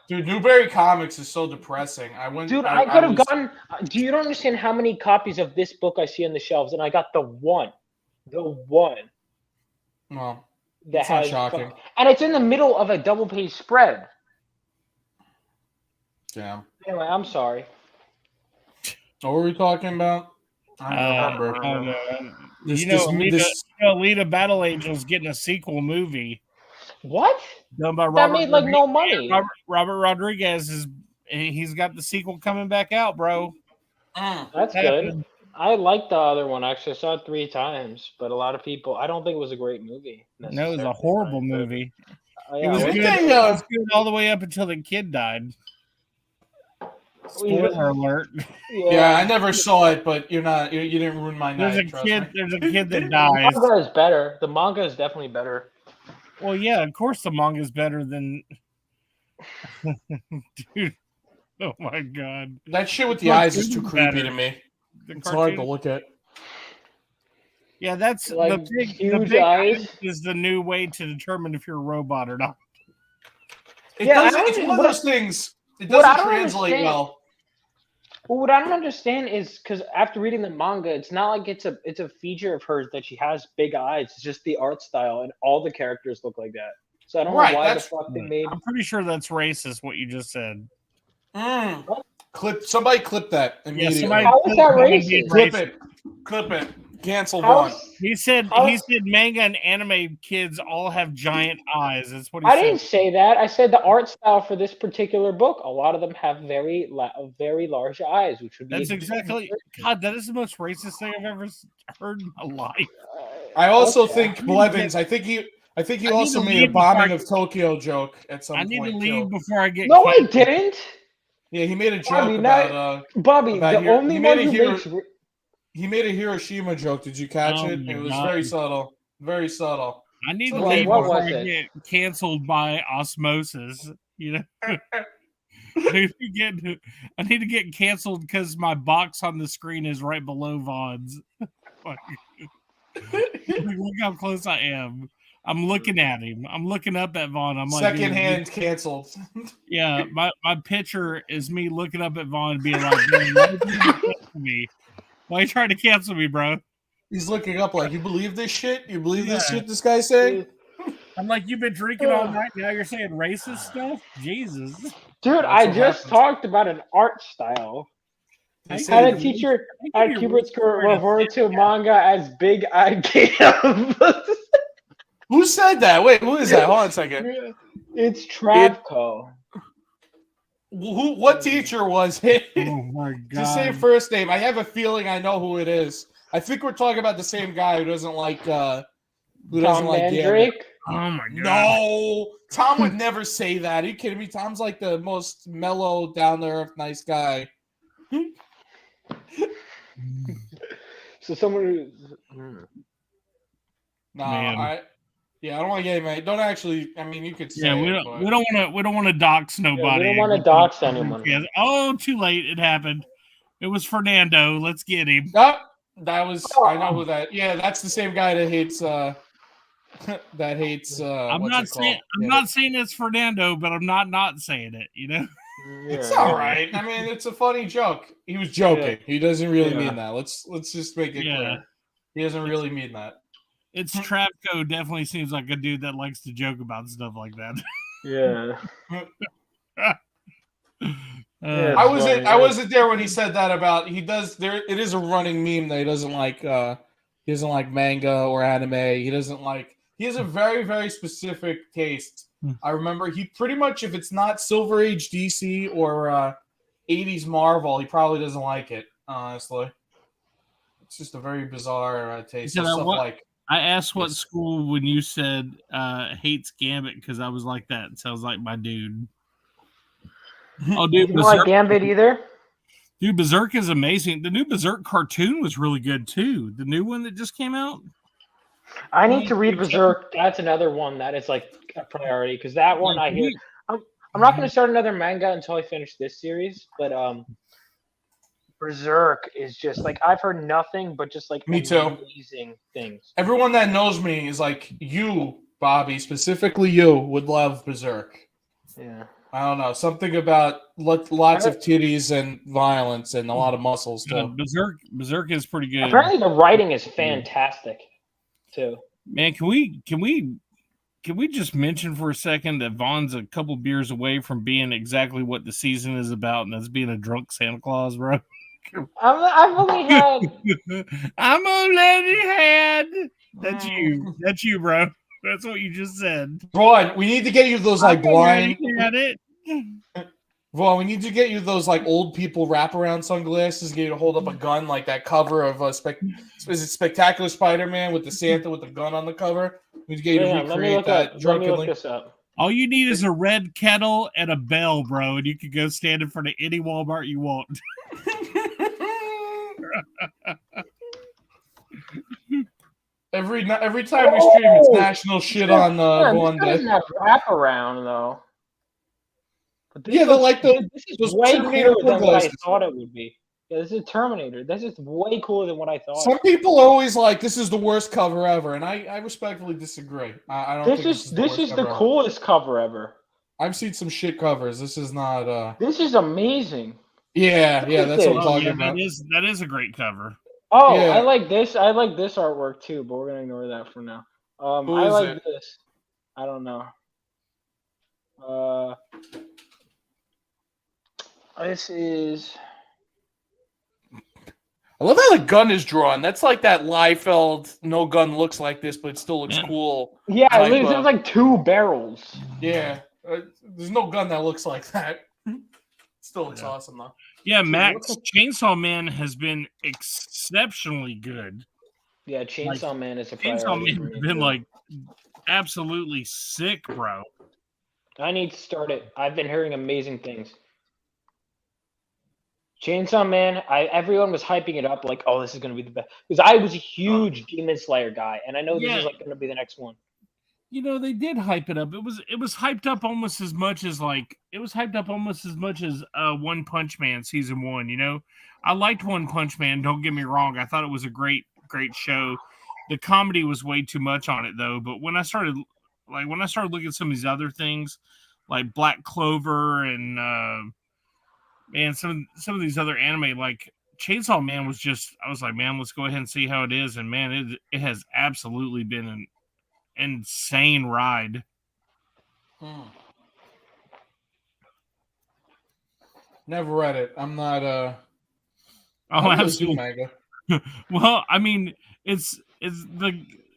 Dude, Newberry Comics is so depressing. Dude, I could have was- gotten. Do you don't understand how many copies of this book I see on the shelves, and I got the one Well, that That's not has, shocking. and it's in the middle of a double-page spread. yeah. Anyway, I'm sorry. What were we talking about? I don't remember. I don't know. This- you know, this- Alita Battle Angel's getting a sequel movie What? done by That Robert. made like no money. Robert Rodriguez he's got the sequel coming back out, bro. That's good. I liked the other one actually. I saw it 3 times, but a lot of people. I don't think it was a great movie. No, it was a necessarily. horrible movie. Yeah, It was well, good. Didn't they, It was good all the way up until the kid died. Spoiler alert. Yeah, I never saw it, but you didn't ruin my night. There's a trust kid. me. There's a kid that The dies. manga is better. The manga is definitely better. Well, yeah, of course the manga's better than. Dude, oh my god, That shit with the Look, eyes is too it's creepy better. to me. the It's hard to cartoon. look at. Yeah, that's Like, the big huge eyes eyes. is the new way to determine if you're a robot or not. It Yeah, doesn't, I it's don't one of know. those things It What I doesn't don't translate understand- well. Well, what I don't understand is because after reading the manga, it's not like it's a feature of hers that she has big eyes. It's just the art style, and all the characters look like that. So I don't Right, know why the that's- fuck they made. I'm pretty sure that's racist. What you just said. Somebody clip that immediately. somebody How is that racist? Clip it. Cancel How Vaughn. is- He said How- manga and anime kids all have giant eyes. That's what he I said. didn't say that. I said the art style for this particular book. A lot of them have very large eyes, which would be. That's exactly. God, that is the most racist thing I've ever heard in my life. I also Okay. think Blevins. I think he need also to made a leave before bombing I- of Tokyo joke at some I point. need to leave too. before I get. No, I canceled. didn't, Yeah, he made a joke Bobby, about. Bobby. about The here- only he one made a who hero- makes. He made a Hiroshima joke. Did you catch Oh it? my It was God. very subtle. Very subtle. I need to What- leave what before was I it? get canceled by osmosis. You know, I need to get canceled because my box on the screen is right below Vaughn's. Look how close I am. I'm looking at him. I'm looking up at Vaughn. I'm like, Second dude, hand canceled. yeah, my picture is me looking up at Vaughn and being like, "Man, why you trying to cancel me? Why you trying to cancel me, bro?" He's looking up like, you believe this shit? You believe this Yeah. shit this guy's saying? I'm like, you've been drinking all night. Now you're saying racist stuff? Jesus. Dude, That's I what just happens. talked about an art style. They I say Had a you- teacher I at think you're Kubert's really referred to manga as big eyed cam. Who said that? Wait, who is that? Hold on a second. It's Travco. What teacher was it? Oh my god. Just say first name. I have a feeling I know who it is. I think we're talking about the same guy who doesn't like Tom Gambit. Mandrake. Oh my god. No, Tom would never say that. Are you kidding me? Tom's like the most mellow, down to earth, nice guy. So someone who's No, Man. I don't want to get him. Don't actually. I mean, you could say. Yeah, we it, don't want to dox yeah, nobody. we don't want to dox anyone. Yeah. Oh, too late. It happened. It was Fernando. Let's get him. Oh, that was. I know who that. Yeah, that's the same guy that hates. That hates. I'm what's not it saying called? Yeah. not saying it's Fernando, but I'm not saying it. You know. It's all right. I mean, it's a funny joke. He was joking. He doesn't really Yeah. mean that. Let's just make it Yeah. clear. He doesn't really mean that. It's Travco. Definitely seems like a dude that likes to joke about stuff like that. Yeah. Yeah. I wasn't. funny, I right? wasn't there when he said that about. He does. There. It is a running meme that he doesn't like. He doesn't like manga or anime. He doesn't like. He has a very very specific taste. I remember he pretty much if it's not Silver Age DC or 80s Marvel, he probably doesn't like it. Honestly, it's just a very bizarre taste. So of that stuff what- like. I asked what Yes. school when you said hates Gambit because I was like that. It sounds like my dude. Oh, dude, You don't like Berserk, Gambit either? dude, Berserk is amazing. The new Berserk cartoon was really good too. The new one that just came out. I need to read Berserk. That's another one that is like a priority because that one I hear. I'm not going to start another manga until I finish this series, but Berserk is just like I've heard nothing but just like Me too. amazing things. Everyone that knows me is like you, Bobby, specifically you, would love Berserk. Yeah. I don't know, something about lots of titties and violence and a lot of muscles too. Berserk is pretty good. Apparently the writing is fantastic too. Man, can we just mention for a second that Vaughn's a couple beers away from being exactly what the season is about, and that's being a drunk Santa Claus, bro. I've only had I'm already had. That's you. That's you, bro. That's what you just said. Vaughn, we need to get you those like blind. Had it. Vaughn, we need to get you those like old people wraparound sunglasses. Get you to hold up a gun like that cover of is it Spectacular Spider-Man with the Santa with the gun on the cover? We need to get you to let me recreate look that up. Let me look drunkenly. this up. All you need is a red kettle and a bell, bro, and you can go stand in front of any Walmart you want. Every time we stream, it's national shit on Vaughn This Day. doesn't have wraparound though. But this Yeah, they're like this is those way Terminator cooler than what I sunglasses. thought it would be. Yeah, this is Terminator. This is way cooler than what I thought. Some people are always like, "This is the worst cover ever," and I respectfully disagree. I don't. This think is the worst the cover ever. coolest cover ever. I've seen some shit covers. This is not. This is amazing. Yeah, at that's what I'm this. talking Yeah, about. that is a great cover. Oh, Yeah. I like this. I like this artwork too, but we're gonna ignore that for now. Who I is like it? this. I don't know. This is. I love how the gun is drawn. That's like that Liefeld. No gun looks like this, but it still looks Yeah. cool. Yeah, Type there's of- like 2 barrels. Yeah, there's no gun that looks like that. Still looks Yeah. awesome though. Yeah, Dude, Max look Chainsaw Man has been exceptionally good. Yeah, Chainsaw Man is a Chainsaw priority Man for has me, been too. like absolutely sick, bro. I need to start it. I've been hearing amazing things. Chainsaw Man, everyone was hyping it up like, oh, this is gonna be the best. Because I was a huge Demon Slayer guy, and I know this Yeah. is like gonna be the next one. You know, they did hype it up. It was hyped up almost as much as One Punch Man season 1, you know? I liked One Punch Man, don't get me wrong. I thought it was a great show. The comedy was way too much on it though, but when I started looking at some of these other things like Black Clover and some of these other anime like Chainsaw Man was just, I was like, man, let's go ahead and see how it is, and man, it has absolutely been an insane ride. Never read it. I'm not. Oh, I'll do absolutely. manga. Well, I mean, it's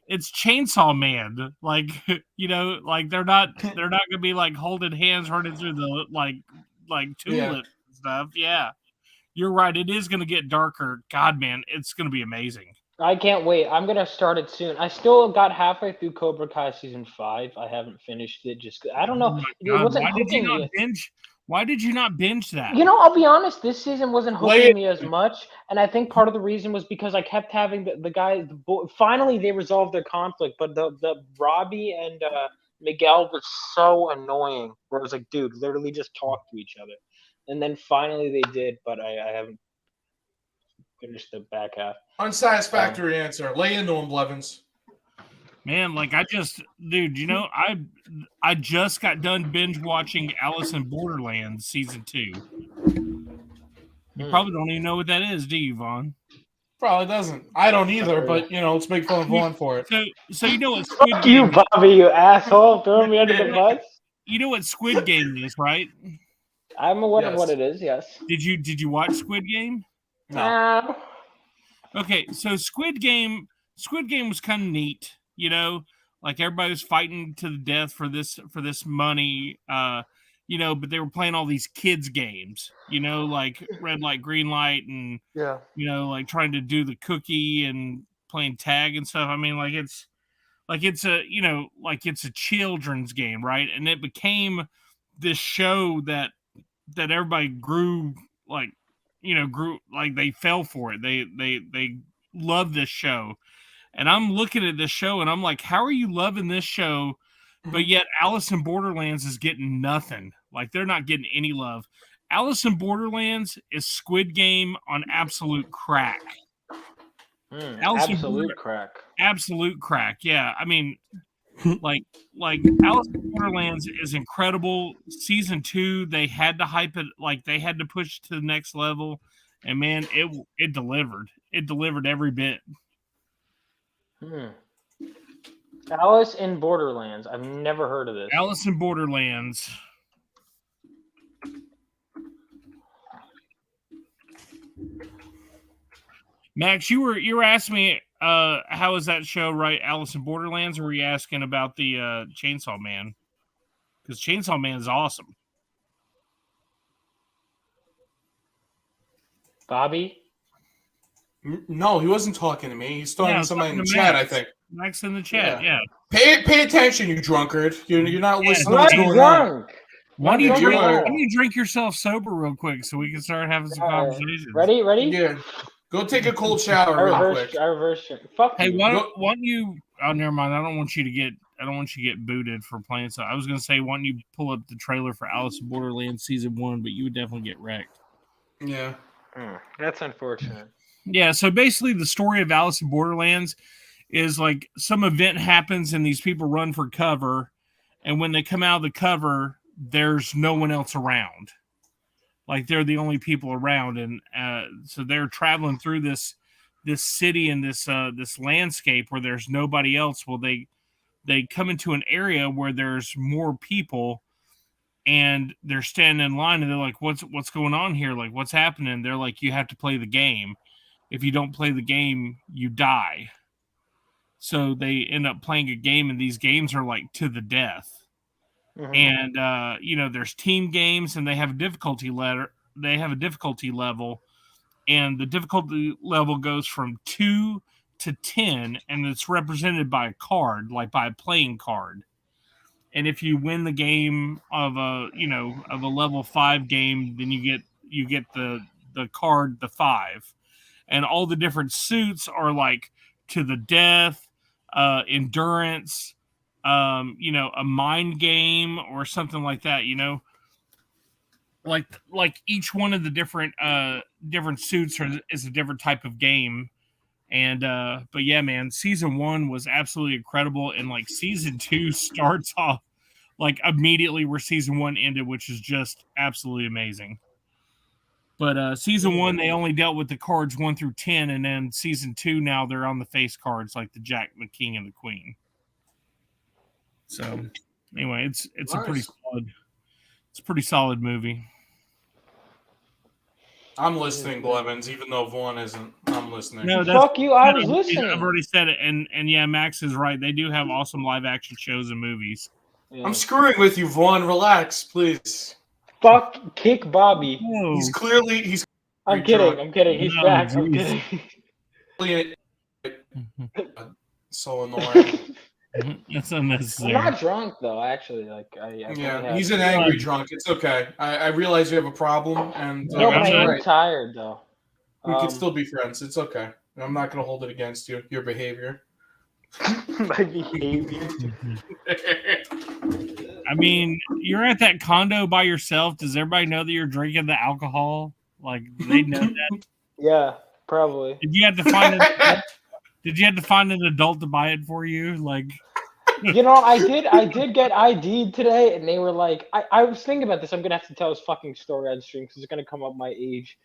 Chainsaw Man. Like, you know, like they're not gonna be like holding hands running through the like tulips and stuff. Yeah. You're right. It is gonna get darker. God, man, it's gonna be amazing. I can't wait. I'm gonna start it soon. I still got halfway through Cobra Kai season 5. I haven't finished it. I don't know. Oh my It God, wasn't why did you hooking not me. binge? Why did you not binge that? You know, I'll be honest. This season wasn't Wait. hooking me as much, and I think part of the reason was because I kept having the guy. Finally, they resolved their conflict, but the Robbie and Miguel was so annoying. Where it was like, dude, literally just talk to each other, and then finally they did, but I haven't finished the back half. Unsatisfactory answer. Lay into him, Blevins. Man, like dude, you know, I just got done binge watching Alice in Borderlands season 2. You probably don't even know what that is, do you, Vaughn? Probably doesn't. I don't either, but you know, let's make fun of Vaughn for it. So you know what Squid Fuck you, Game, Bobby, you asshole! Throw me under the bus. you know what Squid Game is, right? I'm aware of Yes. what it is. Yes. Did you watch Squid Game? No. Okay, so Squid Game was kind of neat, you know, like everybody was fighting to the death for this money, you know, but they were playing all these kids games, you know, like red light, green light, and Yeah. you know, like trying to do the cookie and playing tag and stuff. I mean, it's a children's game, right? And it became this show that everybody grew like they fell for it. They love this show. And I'm looking at this show and I'm like, how are you loving this show? But yet Alice in Borderlands is getting nothing. Like they're not getting any love. Alice in Borderlands is Squid Game on absolute crack. Alice in Absolute crack. Absolute crack. Yeah. I mean, like Alice in Borderlands is incredible. Season 2, they had to hype it, like they had to push it to the next level. And man, it delivered. It delivered every bit. Alice in Borderlands. I've never heard of this. Alice in Borderlands. Max, you were asking me how is that show, right? Alice in Borderlands, or were you asking about the Chainsaw Man? Because Chainsaw Man is awesome. Bobby? No, he wasn't talking to me. He's talking Yeah, to somebody in the talking to chat, I Max. think. Max in the chat, yeah. Pay attention, you drunkard. You're not Yeah, listening I'm to not what's going on. drunk. Why don't you Not drink? drunk at Why all. don't you drink yourself sober real quick so we can start having some Alright. conversations? Ready? Yeah. Go take a cold shower I real reverse. quick. I reverse. Fuck Hey, you. why don't you? Oh, never mind. I don't want you to get booted for playing. So I was gonna say, why don't you pull up the trailer for Alice in Borderlands season 1? But you would definitely get wrecked. Yeah. That's unfortunate. Yeah. So basically, the story of Alice in Borderlands is like some event happens and these people run for cover, and when they come out of the cover, there's no one else around. Like they're the only people around, and so they're traveling through this city and this landscape where there's nobody else. Well, they come into an area where there's more people, and they're standing in line, and they're like, "What's going on here? Like, what's happening?" They're like, "You have to play the game. If you don't play the game, you die." So they end up playing a game, and these games are like to the death. And there's team games, and they have a difficulty level. And the difficulty level goes from 2 to 10, and it's represented by a card, like by a playing card. And if you win the game of a level 5 game, then you get the card, the 5. And all the different suits are like to the death, endurance, a mind game or something like that, like each one of the different suits is a different type of game. And but yeah, man, season 1 was absolutely incredible, and like season 2 starts off like immediately where season 1 ended, which is just absolutely amazing. But season 1, they only dealt with the cards 1 through 10, and then season 2 now they're on the face cards like the Jack, the King, and the Queen. So anyway, it's nice. It's a pretty solid movie. I'm listening, Blevins, even though Vaughn isn't. I'm listening. No, fuck you! I was listening. I've already said it, and yeah, Max is right. They do have awesome live action shows and movies. Yeah. I'm screwing with you, Vaughn. Relax, please. Fuck, kick Bobby. Whoa. He's clearly. I'm kidding. I'm kidding. He's back. I'm kidding. So annoying. That's unnecessary. I'm not drunk though. Actually, he's an angry drunk. It's okay. I realize you have a problem, and no, but I'm tired though. We can still be friends. It's okay. I'm not going to hold it against you. Your behavior. My behavior. I mean, you're at that condo by yourself. Does everybody know that you're drinking the alcohol? Like, do they know that? Yeah, probably. Did you have to find an adult to buy it for you? Like, I did get ID'd today, and they were like, I was thinking about this. I'm gonna have to tell this fucking story on stream because it's gonna come up my age.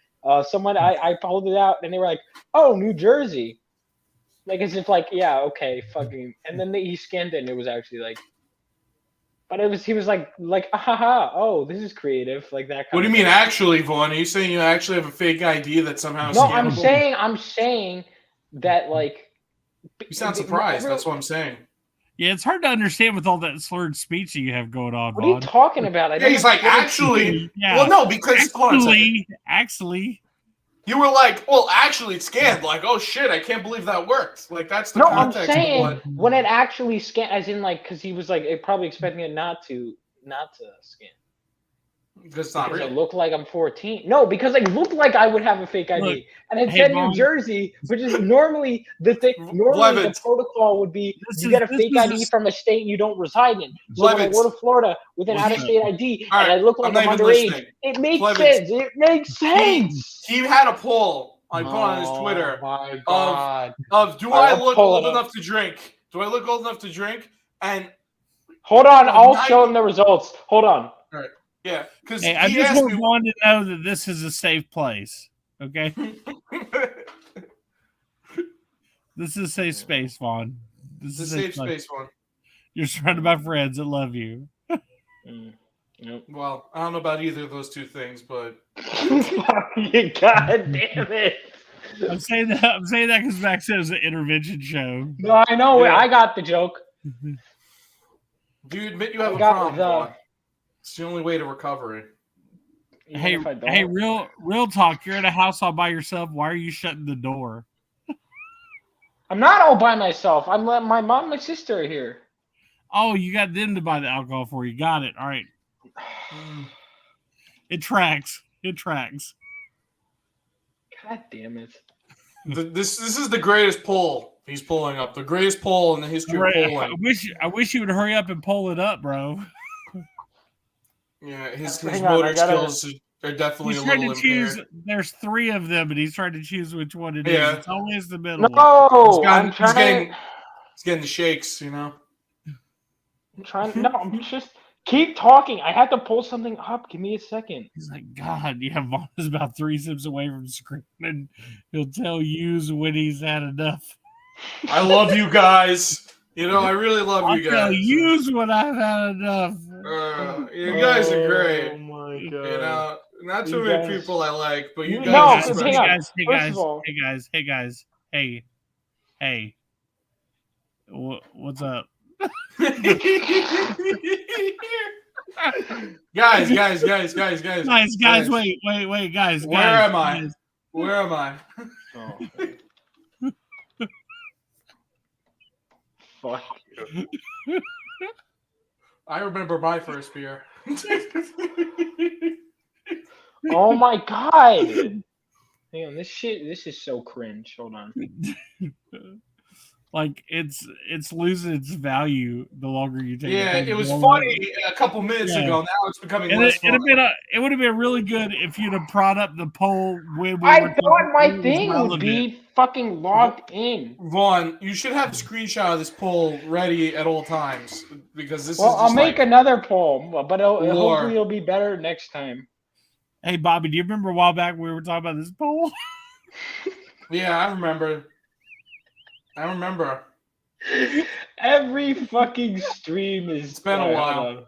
Someone I pulled it out, and they were like, "Oh, New Jersey," like as if like, yeah, okay, fucking. And then he scanned it, and it was actually like, but he was like, haha, oh, this is creative, like that. What do you mean, actually, Vaughn? Are you saying you actually have a fake ID that somehow? No, I'm saying that like. You sound surprised. That's what I'm saying. Yeah, it's hard to understand with all that slurred speech that you have going on. What are you talking about? He's like, actually. Yeah. Well, no, because actually, you were like, well, actually, it scanned. Like, oh shit, I can't believe that worked. Like, that's the context. I'm saying when it actually scanned, as in like, because he was like, probably expecting it not to scan. Because it looked like I'm 14. No, because it looked like I would have a fake ID. Look, and it said New Jersey, which is normally the thing. Normally the protocol would be you get a fake ID from a state you don't reside in. So when I go to Florida with an out-of-state ID and I look like I'm underage, it makes sense. It makes sense. He had a poll I put on his Twitter of do I look old enough to drink? Do I look old enough to drink? And hold on, I'll show him the results. Hold on. All right. Yeah, because I just want Vaughn to know that this is a safe place. Okay, this is a safe space, Vaughn. This is a safe space, Vaughn. You're surrounded by friends that love you. Nope. Well, I don't know about either of those two things, but God damn it! I'm saying that because Max said it was an intervention show. No, I know. Yeah. I got the joke. Do you admit you have a problem, Vaughn? It's the only way to recover it. Hey, real talk. You're in a house all by yourself. Why are you shutting the door? I'm not all by myself. I'm letting my mom and my sister are here. Oh, you got them to buy the alcohol for you. Got it. All right. It tracks. God damn it. This is the greatest poll he's pulling up. The greatest poll in the history of polling. I wish you would hurry up and pull it up, bro. Yeah, his motor skills are definitely a little impaired. There's 3 of them, and he's trying to choose which one it is. It's always the middle. No, he's getting the shakes, I'm trying. No, I'm just Keep talking. I have to pull something up. Give me a second. He's like, God, yeah, Vaughn is about 3 sips away from screaming. And he'll tell yous when he's had enough. I love you guys. You know, I really love I'll you tell guys. yous when I've had enough. You guys are great. Oh my god. You know, not too You many guys- people I like, but you No, guys are because special. hang on. Hey First guys, of all- hey guys. Hey. What's up? Guys, Guys, wait, guys. Where am I? Where am I? Oh. Fuck you. I remember my first beer. Oh my god. Hang on, this is so cringe. Hold on. Like it's losing its value the longer you take it. Yeah, it was The funny longer- a couple minutes Yeah. ago. Now it's becoming And less it would funny. have been really good if you'd have brought up the poll when we I were thought talking- my it was thing would relevant. be fucking logged in. Vaughn, you should have a screenshot of this poll ready at all times because this Well, is I'll just make like, another poll, but Lore. hopefully it'll be better next time. Hey Bobby, do you remember a while back we were talking about this poll? Yeah, I remember. Every fucking stream is. It's been a while.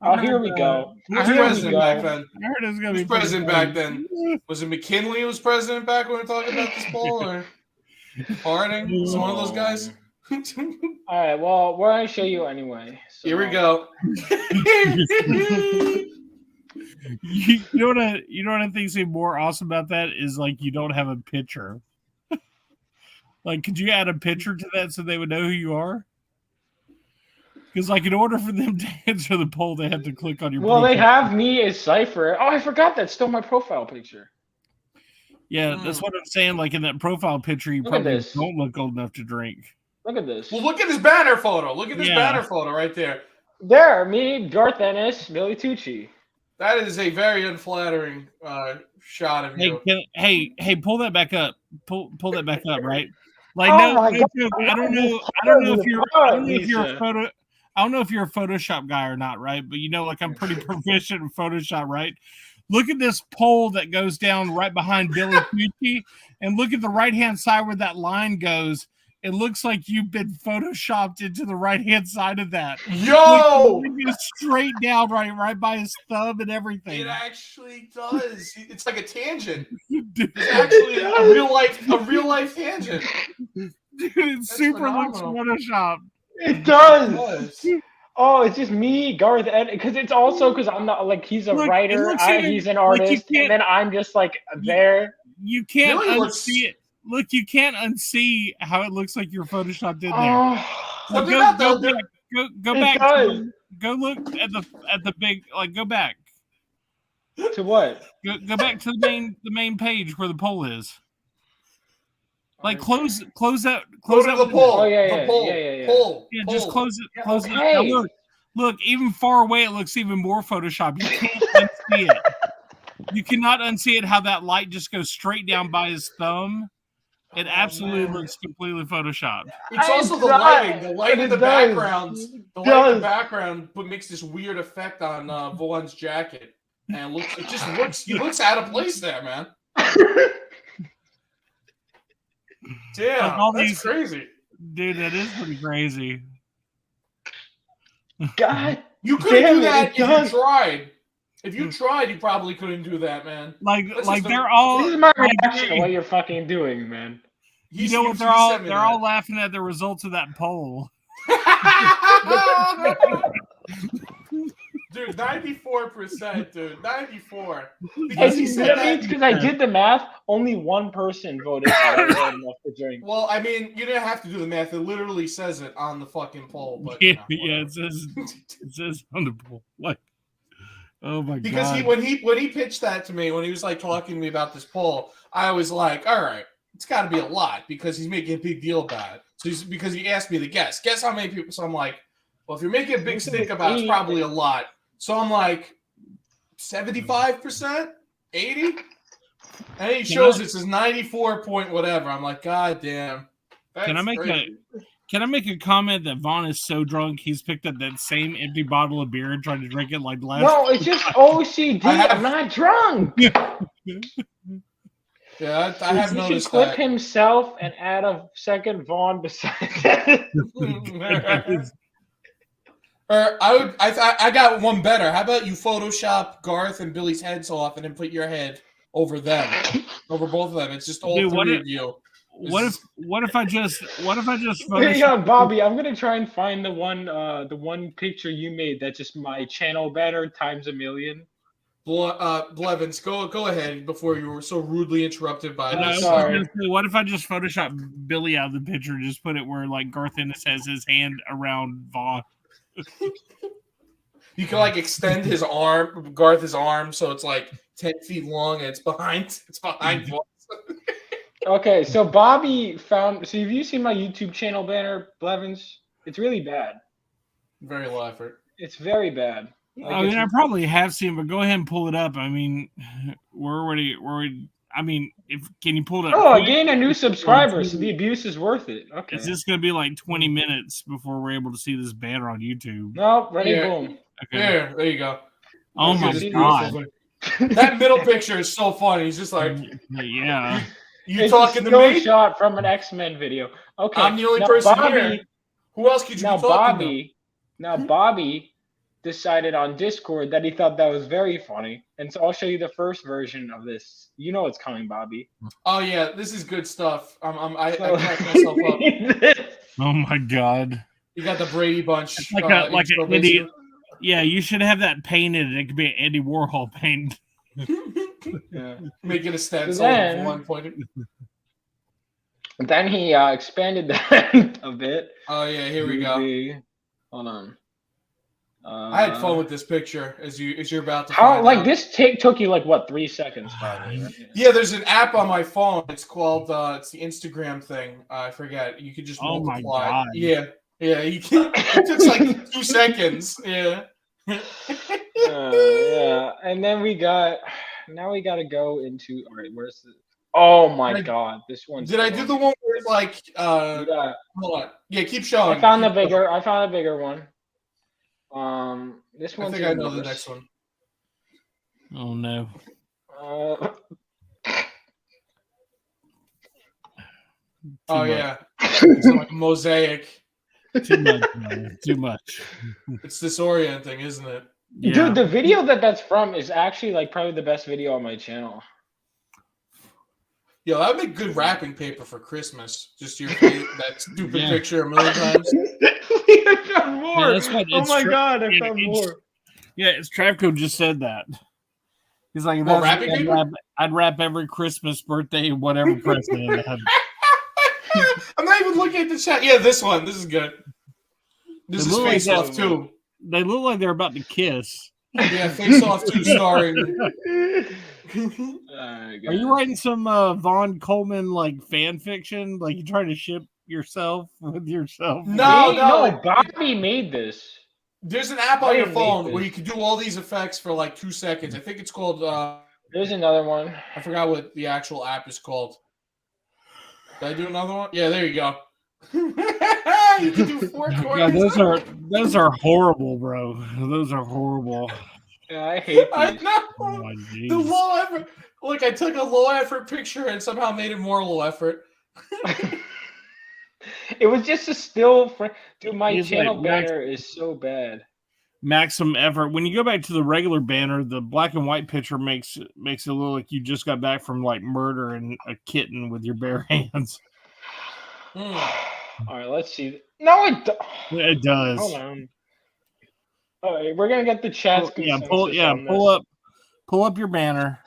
Oh, here we go. Who was I heard president it. back then? I heard it was gonna Who's be pretty president funny. back then? Was it McKinley who was president back when we were talking about this poll, or Harding? Was it one of those guys? All right. Well, we're gonna show you anyway. So. Here we go. You know what I think is more awesome about that is like you don't have a picture. Like, could you add a picture to that so they would know who you are? Because, like, in order for them to answer the poll, they have to click on your. Well, they profile. have me as Cypher. Oh, I forgot that's still my profile picture. Yeah, that's what I'm saying. Like in that profile picture, you Look at probably this. don't look old enough to drink. Look at this. Well, look at this banner photo. Look at this Yeah. banner photo right there. There, me, Garth Ennis, Billy Tucci. That is a very unflattering shot of you. Hey, pull that back up. Pull that back up, right? Like Oh no my God. joke. I don't know if you're I don't know if you're a Photoshop guy or not, right? But you know, like I'm pretty proficient in Photoshop, right? Look at this pole that goes down right behind Billy Tucci, and look at the right hand side where that line goes. It looks like you've been photoshopped into the right hand side of that. Yo! Look, it's straight down, right by his thumb and everything. It actually does. It's like a tangent. Dude, It's actually a real life tangent. it super looks phenomenal. photoshopped. It does. It does. Oh, it's just me, Garth Ennis, because it's also because I'm not like he's a Look, it writer, looks even- he's an like, you artist, can't- and then I'm just like there. You can't Really looks- unsee it. Look, you can't unsee how it looks like you're photoshopped in there. Oh, So Something go, about go the- back. Go It back. does. Go look at the big. Like, go back. to what? Go back to the main page where the poll is. Like, close that. Close Go that. to the poll. Oh, yeah, The yeah, poll. yeah. Poll. Yeah, just Poll. close it. Close it. okay. Now look. Even far away, it looks even more Photoshop. You can't unsee it. You cannot unsee it. How that light just goes straight down by his thumb. It absolutely man. looks completely photoshopped. It's also the It lighting. The does. light in It the does. background. The It light in does. the background makes this weird effect on Vaughn's jacket. And it just looks. He looks out of place there, man. Damn, Like all that's these- crazy. Dude, that is pretty crazy. God, You couldn't Damn do it, that it if you does. tried. If you tried, you probably couldn't do that, man. Like This is like the- they're all. this is my like, reaction to what you're fucking doing, man. you know what? They're all laughing at the results of that poll. Dude, 94%, dude. 94. And Because he said that that. means because I did the math, only one person voted for enough to drink. Well, I mean, you didn't have to do the math. It literally says it on the fucking poll. But, Yeah, you know, it says on the poll. Like, oh my because god. when he pitched that to me, when he was like talking to me about this poll, I was like, all right, it's got to be a lot because he's making a big deal about it. So because he asked me to guess how many people. So I'm like, well, if you're making a big stink about it, it's probably a lot. So I'm like, 75%, 80, and he shows it says 94 point whatever. I'm like, god damn. Can I make crazy. Can I make a comment that Vaughn is so drunk he's picked up that same empty bottle of beer and tried to drink it like last? No, it's just OCD. I'm not drunk. Yeah, I have He should noticed clip that. himself and add a second Vaughn beside that. Or I got one better. How about you Photoshop Garth and Billy's heads off and then put your head over them, over both of them? It's just all Dude, three of you. What if I just Hang on, Bobby. I'm gonna try and find the one picture you made that's just my channel banner times a million. Blevins, go ahead before you were so rudely interrupted by this. sorry. What if I just Photoshop Billy out of the picture and just put it where like Garth Ennis has his hand around Vaughn? You can like extend his arm, Garth's arm, so it's like 10 feet long and it's behind Vaughn. Okay, so Bobby found. So have you seen my YouTube channel banner, Blevins? It's really bad. Very low effort. It's very bad. Like, I mean, I probably have seen, but go ahead and pull it up. I mean, I mean, can you pull it up? Oh, I gained a new subscriber, so the abuse is worth it. Okay. Is this going to be like 20 minutes before we're able to see this banner on YouTube? No, ready, Yeah. boom. Okay. There you go. Oh This my is god. That middle picture is so funny. He's just like, Yeah. you It's talking a to me? shot from an X-Men video. Okay. I'm the only now person Bobby, here. Who else could you Now be talking Bobby, Bobby decided on Discord that he thought that was very funny, and so I'll show you the first version of this. You know it's coming, Bobby. to? Oh yeah, this is good stuff. I So- cracked myself up. Oh my god. You got the Brady Bunch. It's like an intro Andy. video. Yeah, you should have that painted. It could be an Andy Warhol paint. Yeah. Making a stencil Then- of one pointed. Then he expanded that a bit. Oh yeah, here we go. Hold on. I had fun with this picture as you're about to. How find like out. this took you like what 3 seconds probably. Right? Yeah, there's an app on my phone. It's called it's the Instagram thing. I forget. You could just Oh my multiply. God. Yeah, you can. It takes like 2 seconds. Yeah. Yeah, and then we got to go into all right. Where's the? Oh my god, this one. Did I do the one where it's like Yeah, hold on? Yeah, keep showing. I found a bigger one. This I one's think I know worse. the next one. Oh no. Oh much. yeah, it's like a mosaic. Too much. Man. Too much. It's disorienting, isn't it? Yeah. Dude, the video that's from is actually like probably the best video on my channel. Yo, that would make good wrapping paper for Christmas. Just that stupid Yeah. picture a million times. I found more. Yeah, that's what Oh it's my tra- god, I yeah, found it's- more. Yeah, it's Travco just said that. He's like, What, that's- wrapping paper? I'd wrap every Christmas, birthday, whatever present. I had. I'm not even looking at the chat. Yeah, this one. This is good. This It is looked like Face that Off too. They look like they're about to kiss. Yeah, Face Off 2 starring. Are you writing some Vaughn Coleman like fan fiction? Like you trying to ship yourself with yourself? No. Bobby made this. There's an app I on your didn't make phone this. where you can do all these effects for like 2 seconds. I think it's called. There's another one. I forgot what the actual app is called. Did I do another one? Yeah, there you go. You can do 4 Yeah, quarters. those are horrible, bro. Those are horrible. Yeah, I hate I these. know. Oh my The jeez. low effort. Look, I took a low effort picture and somehow made it more low effort. It was just a still. Dude, my He's channel like, banner is so bad. Maximum effort. When you go back to the regular banner, the black and white picture makes it look like you just got back from like murdering a kitten with your bare hands. Hmm. All right, let's see. No, It does. Hold on. All right, we're gonna get the chat. Pull up your banner.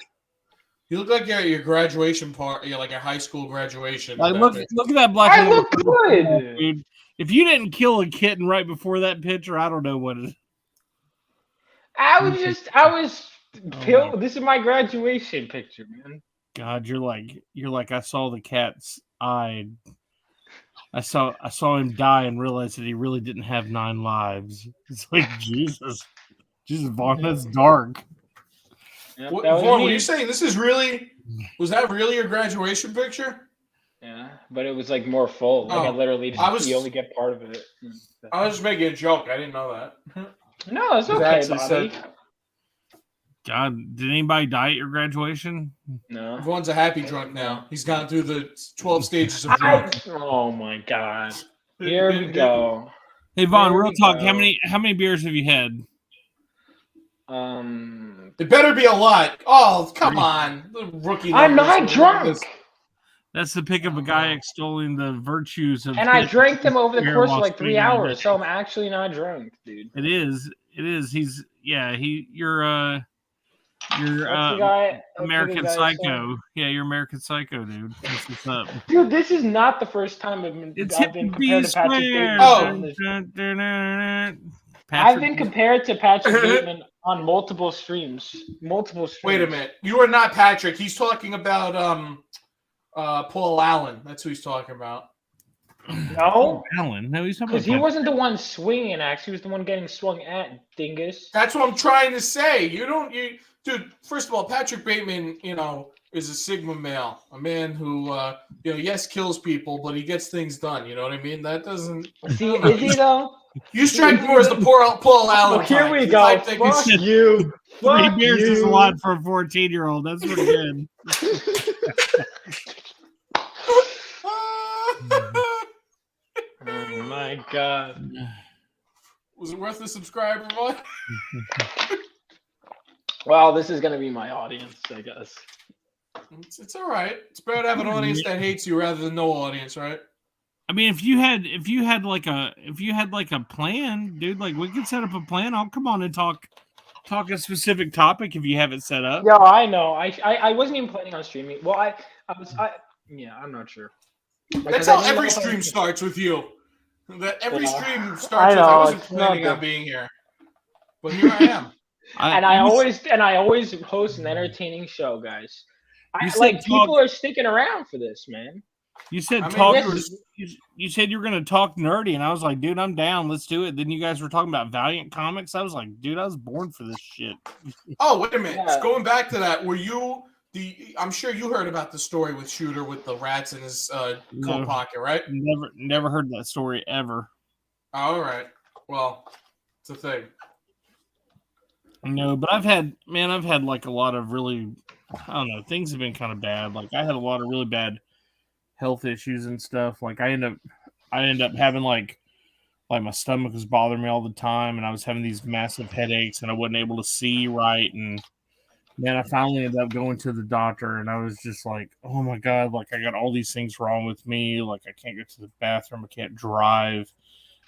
You look like you're at your graduation party, like a high school graduation. Like look at that black I and look white. good. Dude. If you didn't kill a kitten right before that picture, I don't know what it is. I was. Oh This is my graduation picture, man. God, you're like I saw the cat's eye. I saw him die and realized that he really didn't have 9 lives. It's like Jesus, Vaughn, that's dark. Yep, What, that was Vaughn, me. were you saying this is really? Was that really your graduation picture? Yeah. but it was like more full. Like I Oh, literally I was- you only get part of it. I was just making a joke. I didn't know that. No, it's It okay, actually Bobby. said- God, did anybody die at your graduation? No. Everyone's a happy drunk now. He's gone through the 12 stages of drunk. Oh my god. Here we go. Hey Vaughn, There real we talk. go. How many beers have you had? It better be a lot. Oh, come on. The rookie I'm numbers. not Look at drunk. this. That's the pick of a guy extolling the virtues of. And I his drank them over the beer course of while like 3 sitting in the hours, desk. so I'm actually not drunk, dude. It is. He's you're What's the guy? what's the American guy Psycho. saying? Yeah, you're American Psycho, dude. That's what's up. Dude, this is not the first time I've been compared to Patrick Bateman. Oh. I've been compared to Patrick Bateman on multiple streams. Wait a minute. You are not Patrick. He's talking about Paul Allen. That's who he's talking about. No, Alan. No, he's talking because about he wasn't the one swinging axe. He was the one getting swung at, dingus. That's what I'm trying to say. Dude, first of all, Patrick Bateman, is a Sigma male. A man who, yes, kills people, but he gets things done. You know what I mean? That doesn't... See, is he though? You strike more as the Paul Allen Oh, here type. we The go. type that Fuck gets- you. Three Fuck beers is a you. lot for a 14-year-old. That's pretty good. Oh my god. Was it worth the subscriber, Vaughn? Well, this is gonna be my audience, I guess. It's all right. It's better to have an audience that hates you rather than no audience, right? I mean, if you had like a plan, dude, like we could set up a plan. I'll come on and talk a specific topic if you have it set up. Yeah, I know. I wasn't even planning on streaming. Well, I'm not sure. That's how every stream starts with you. That every Yeah. stream starts I with know, I wasn't it's planning not on good. being here. But here I am. And I always host an entertaining show, guys. You said Like talk- people are sticking around for this, man. You said I mean, talk. this You said you were gonna talk nerdy, and I was like, dude, I'm down. Let's do it. Then you guys were talking about Valiant Comics. I was like, dude, I was born for this shit. Oh, wait a minute. Yeah. Going back to that, were you I'm sure you heard about the story with Shooter with the rats in his coat No. pocket, right? Never heard that story ever. All right. Well, it's a thing. No, but I've had like a lot of really, I don't know, things have been kind of bad. Like I had a lot of really bad health issues and stuff. Like I end up having like my stomach was bothering me all the time, and I was having these massive headaches, and I wasn't able to see right. And then I finally ended up going to the doctor, and I was just like, oh my god, like I got all these things wrong with me. Like I can't get to the bathroom, I can't drive.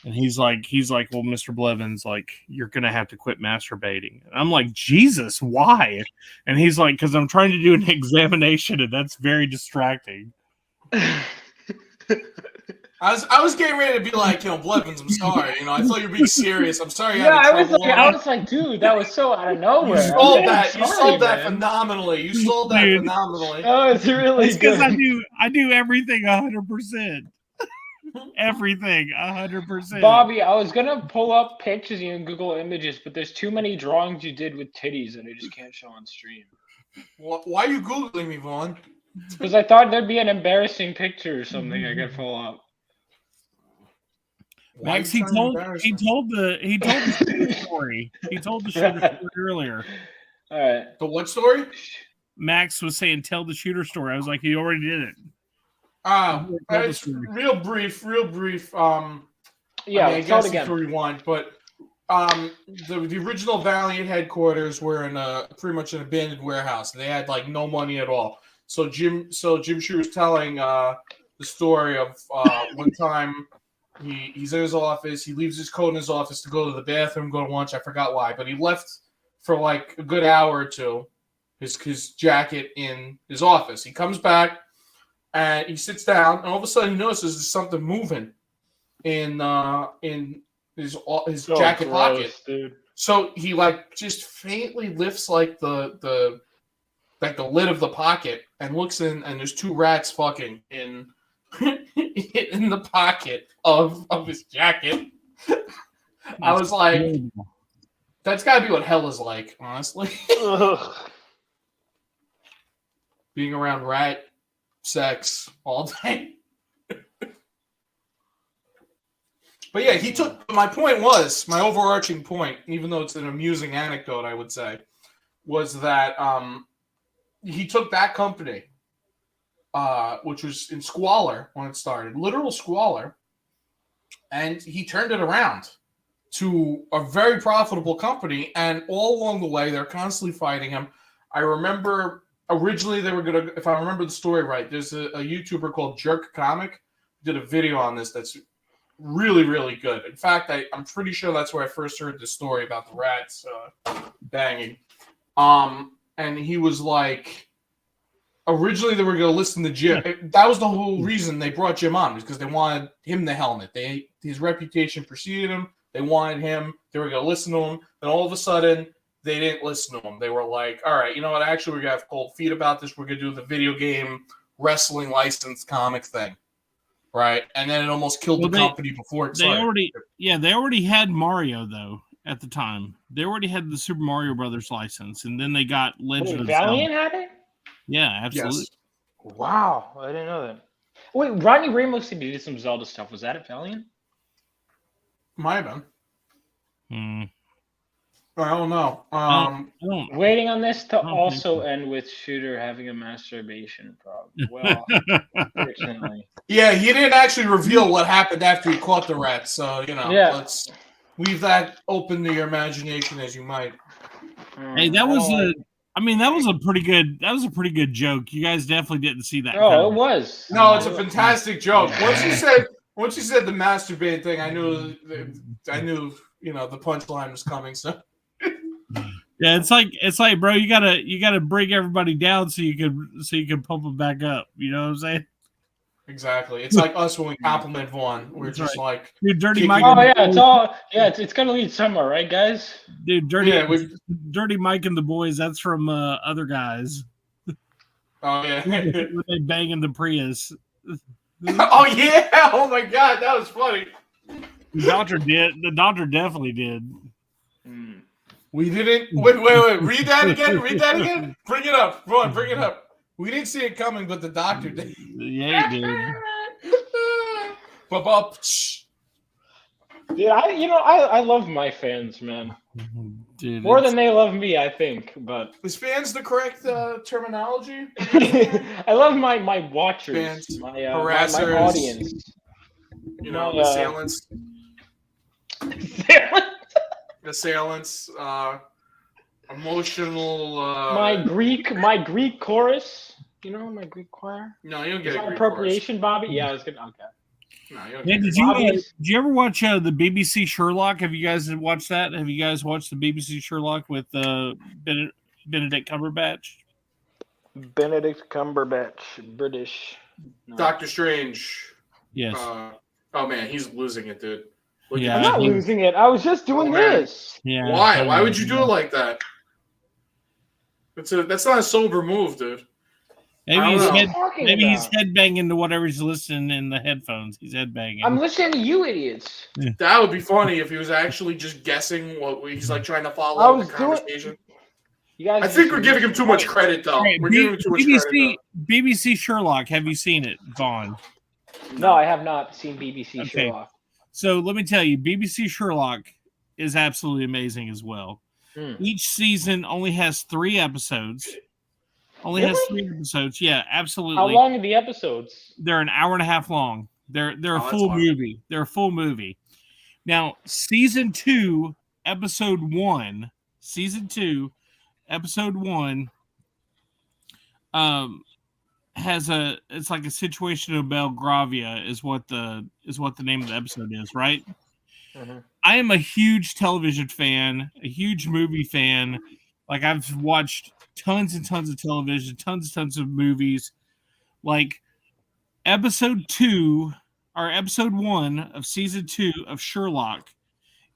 And he's like, well, Mr. Blevins, like, you're going to have to quit masturbating. And I'm like, Jesus, why? And he's like, because I'm trying to do an examination, and that's very distracting. I was getting ready to be like, Blevins, I'm sorry. I thought you were being serious. I'm sorry. Yeah, I was trouble. like, dude, that was so out of nowhere. You sold I'm that. You sorry, sold that man. phenomenally. You sold that Dude. phenomenally. Oh, it's really It's because good. I do everything 100%. Everything 100%. Bobby, I was gonna pull up pictures in Google Images, but there's too many drawings you did with titties that I just can't show on stream. Why are you Googling me, Vaughn? Because I thought there'd be an embarrassing picture or something I could pull up. Why are Max, you he trying to told embarrass the me? story. He told the shooter story earlier. All right. The what story? Max was saying, tell the shooter story. I was like, he already did it. It's real brief. Yeah, I tell guess it again. if you rewind, but the original Valiant headquarters were in pretty much an abandoned warehouse. They had like no money at all. So Jim Shooter was telling the story of one time he's in his office. He leaves his coat in his office to go to the bathroom, go to lunch. I forgot why, but he left for like a good hour or two. His jacket in his office. He comes back and he sits down, and all of a sudden he notices there's something moving in his jacket pocket. Dude. So he like just faintly lifts like the lid of the pocket and looks in, and there's two rats fucking in in the pocket of his jacket. I was like, that's gotta be what hell is like, honestly. Ugh. Being around rat sex all day. But yeah, he took. My overarching point, even though it's an amusing anecdote, I would say, was that he took that company, which was in squalor when it started, literal squalor, and he turned it around to a very profitable company. And all along the way, they're constantly fighting him. I remember originally they were going to, if I remember the story right, there's a YouTuber called Jerk Comic did a video on this that's really, really good. In fact, I'm pretty sure that's where I first heard the story about the rats banging. And he was like, originally they were going to listen to Jim. That was the whole reason they brought Jim on, because they wanted him the helmet. His reputation preceded him. They wanted him. They were going to listen to him. Then all of a sudden, they didn't listen to him. They were like, all right, you know what? Actually, we're going to have cold feet about this. We're going to do the video game wrestling licensed comic thing. Right? And then it almost killed the company before it started. They already had Mario, though, at the time. They already had the Super Mario Brothers license, and then they got Legend of Zelda. Valiant had it? Yeah, absolutely. Yes. Wow, I didn't know that. Wait, Rodney Ramos did some Zelda stuff. Was that at Valiant? Might have been. Hmm. I don't know. Waiting on this to also end with Shooter having a masturbation problem. Well, unfortunately. Yeah, he didn't actually reveal what happened after he caught the rats. So, let's leave that open to your imagination as you might. Hey, that was a pretty good joke. You guys definitely didn't see that. Oh, it was. No, it's a fantastic joke. Once you said the masturbating thing, I knew the punchline was coming. So. Yeah, it's like, bro, you gotta bring everybody down so you can pump them back up. You know what I'm saying? Exactly. It's like us when we compliment Vaughn. We're just like, dude, Dirty Mike. Oh yeah, it's gonna lead somewhere, right, guys? Dude, Dirty Mike and the boys. That's from Other Guys. Oh yeah, they banging the Prius. Oh yeah! Oh my God, that was funny. The doctor definitely did. We didn't. Wait. Read that again. Bring it up. Go on, bring it up. We didn't see it coming, but the doctor did. Yeah, he did. Dude, I love my fans, man. Dude, more than they love me, I think. But is fans the correct terminology? I love my watchers, fans, my harassers, my audience. Assailants. Assailants, emotional. My Greek chorus. My Greek choir. No, you don't get a Greek appropriation, chorus. Bobby. Yeah, I was gonna. Okay. No, you don't did you ever watch the BBC Sherlock? Have you guys watched that? Have you guys watched the BBC Sherlock with Benedict Cumberbatch? Benedict Cumberbatch, British. No. Doctor Strange. Yes. Oh man, he's losing it, dude. Yeah, I'm not losing it. I was just doing this. Yeah. Why? Why would you do it like that? That's not a sober move, dude. Maybe he's headbanging to whatever he's listening in the headphones. He's headbanging. I'm listening to you idiots. That would be funny if he was actually just guessing what he's like trying to follow the conversation. I think we're giving him too much credit, though. Right, we're giving him too much credit. BBC Sherlock. Have you seen it, Vaughn? No, I have not seen BBC Sherlock. So let me tell you, BBC Sherlock is absolutely amazing as well. Each season only has 3 episodes. Has 3 episodes. Yeah, absolutely. How long are the episodes? They're an hour and a half long. They're a full movie. They're a full movie. Now, season 2, episode 1. It's like a situation of Belgravia is what the name of the episode is, right? Mm-hmm. I am a huge television fan, a huge movie fan. Like, I've watched tons and tons of television, tons of movies. Like, episode 1 of season 2 of Sherlock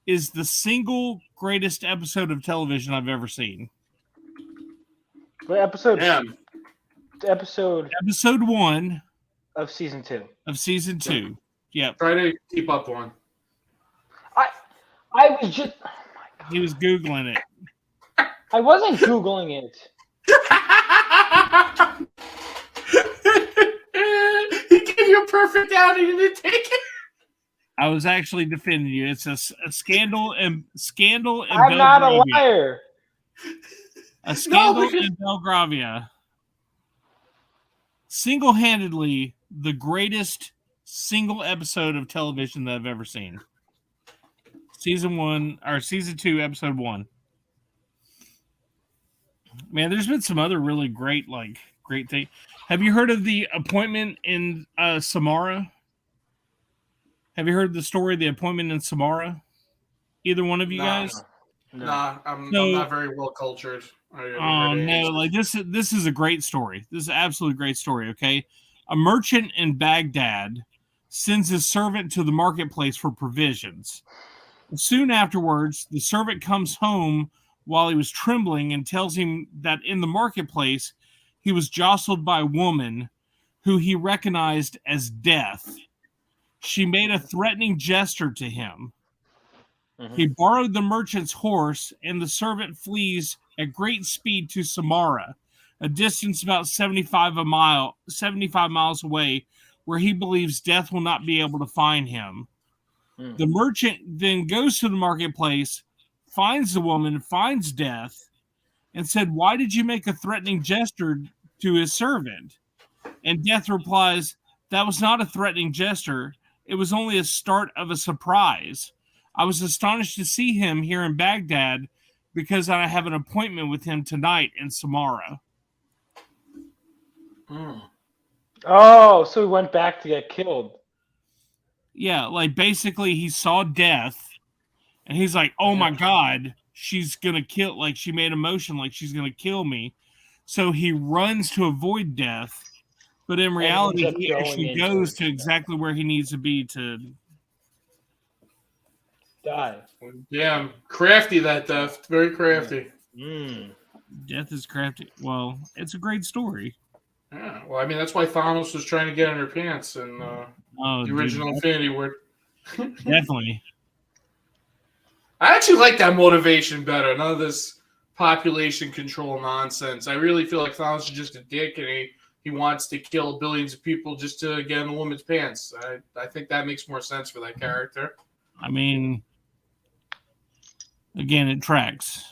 is the single greatest episode of television I've ever seen. What episode? Damn. Episode 1 of season 2. Yep. Try to keep up on. I was just. Oh my God. He was Googling it. I wasn't Googling it. He gave you a perfect out and you didn't take it. I was actually defending you. It's a scandal in I'm not a Belgravia. liar. A scandal because- in Belgravia. Single-handedly, the greatest single episode of television that I've ever seen. Season 2, episode 1. Man, there's been some other really great things. Have you heard of The Appointment in Samara? Have you heard the story, The Appointment in Samara? Either one of you Nah. guys? Nah, I'm So- not very well cultured. No, like this is a great story. This is an absolutely great story, okay? A merchant in Baghdad sends his servant to the marketplace for provisions. Soon afterwards, the servant comes home while he was trembling and tells him that in the marketplace he was jostled by a woman who he recognized as Death. She made a threatening gesture to him. He borrowed the merchant's horse, and the servant flees at great speed to Samara, a distance about 75 miles away, where he believes Death will not be able to find him. The merchant then goes to the marketplace, finds the woman, finds Death, and said, "Why did you make a threatening gesture to his servant?" And Death replies, "That was not a threatening gesture. It was only a start of a surprise. I was astonished to see him here in Baghdad because I have an appointment with him tonight in Samara." Oh, so he went back to get killed. Yeah, like basically he saw Death and he's like, "Oh my God, she's going to kill," like she made a motion like she's going to kill me. So he runs to avoid Death, but in reality, ends up he going actually into goes it. to exactly where he needs to be to. Die. Yeah, crafty that Death. Very crafty. Death is crafty. Well, it's a great story. Yeah. Well, I mean, that's why Thanos was trying to get in her pants in Oh, the original dude, Infinity War. definitely. I actually like that motivation better. None of this population control nonsense. I really feel like Thanos is just a dick and he wants to kill billions of people just to get in a woman's pants. I think that makes more sense for that character. I mean, again, it tracks.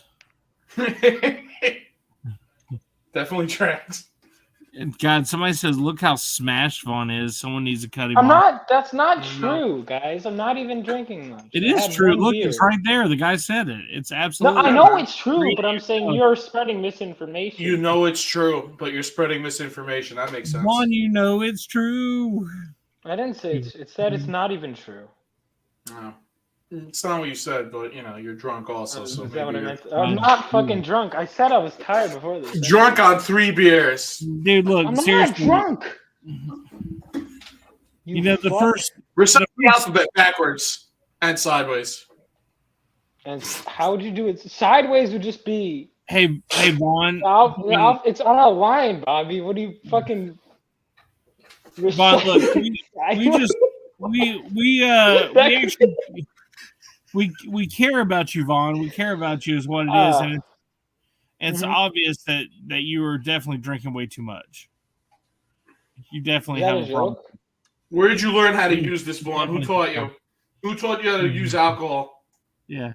Definitely tracks. And God, somebody says, "Look how smashed Vaughn is." Someone needs to cut him I'm off. not. That's not I'm true, guys. I'm not even drinking much. It I is had true. one Look, beer. it's right there. The guy said it. It's No, absolutely. I know it's true, but I'm saying you're spreading misinformation. You know it's true, but you're spreading misinformation. That makes sense. Vaughn, you know it's true. I didn't say it said it's not even true. No. It's not what you said, but you're drunk also. So Is that what I maybe meant? I'm not fucking drunk. I said I was tired before this. you're drunk on 3 beers. Dude, look, I'm not seriously. drunk. You know, the fuck. first. Recite the alphabet backwards and sideways. And how would you do it? Sideways would just be. Hey, Vaughn. It's on a line, Bobby. What do you fucking? Vaughn, look, we care about you, Vaughn. We care about you is what it is, and it's obvious that you are definitely drinking way too much. You definitely have a problem. Where did you learn how to use this, Vaughn? Who taught you? Who taught you how to use alcohol? Yeah.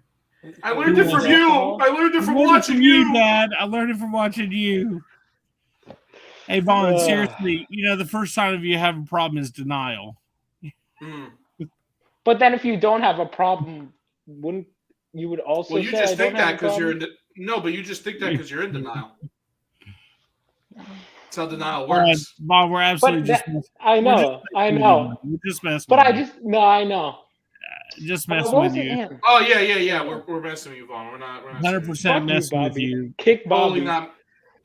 I learned it from you. I learned it from watching you. Dad. I learned it from watching you. Hey, Vaughn, seriously, the first sign of you have a problem is denial. But then if you don't have a problem, wouldn't you would also Well, you say just I think don't have that a because you're problem? in no, but you just think that because you're in denial. That's how denial works. Vaughn, we're absolutely I know. We're just messing But with I you. just I know. Just But messing what with was it, you. man? Oh yeah. We're messing with you, Vaughn. We're not 100% Fuck you, messing with Bobby. you. Kick Totally Bobby. not.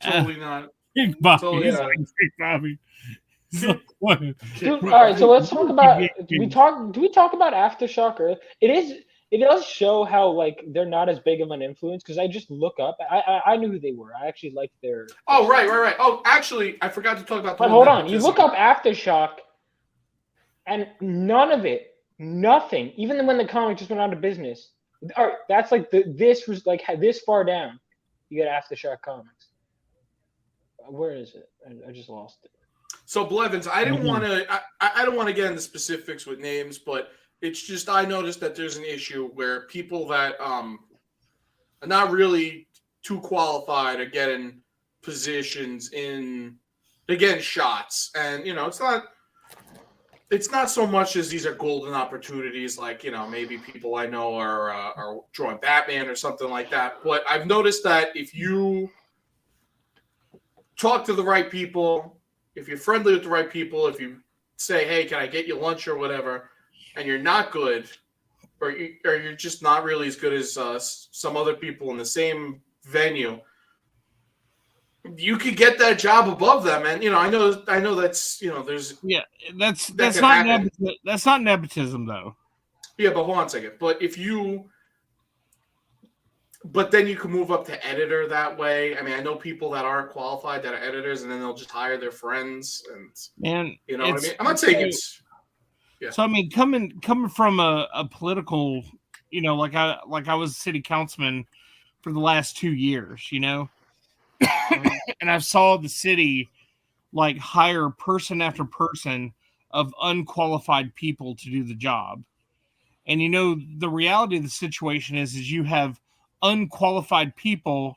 Totally not. Kick Bobby. Totally He's not. like, kick Bobby. So, what? Dude, all right, so let's talk about. Do we talk about Aftershock? Or it does show how like they're not as big of an influence because I just look up. I knew who they were. I actually liked their. Oh right. Oh, actually, I forgot to talk about. But hold on, you look up Aftershock, and none of it, nothing. Even when the comic just went out of business. All right, that's like this was like this far down. You get Aftershock comics. Where is it? I just lost it. So Blevins, I didn't want to. I don't want to get into specifics with names, but It's just I noticed that there's an issue where people that are not really too qualified are getting positions they're getting shots, and it's not so much as these are golden opportunities, like maybe people I know are drawing Batman or something like that. But I've noticed that if you talk to the right people, if you're friendly with the right people, if you say, "Hey, can I get you lunch or whatever?" and you're not good, or you're just not really as good as some other people in the same venue, you could get that job above them. And I know that's there's that's not nepotism though. Yeah, but hold on a second. But then you can move up to editor that way. I mean, I know people that aren't qualified that are editors, and then they'll just hire their friends, and you know what I mean. I'm not saying it's. Yeah. So I mean, coming from a political, like I was a city councilman for the last 2 years, and I saw the city like hire person after person of unqualified people to do the job. And the reality of the situation is you have unqualified people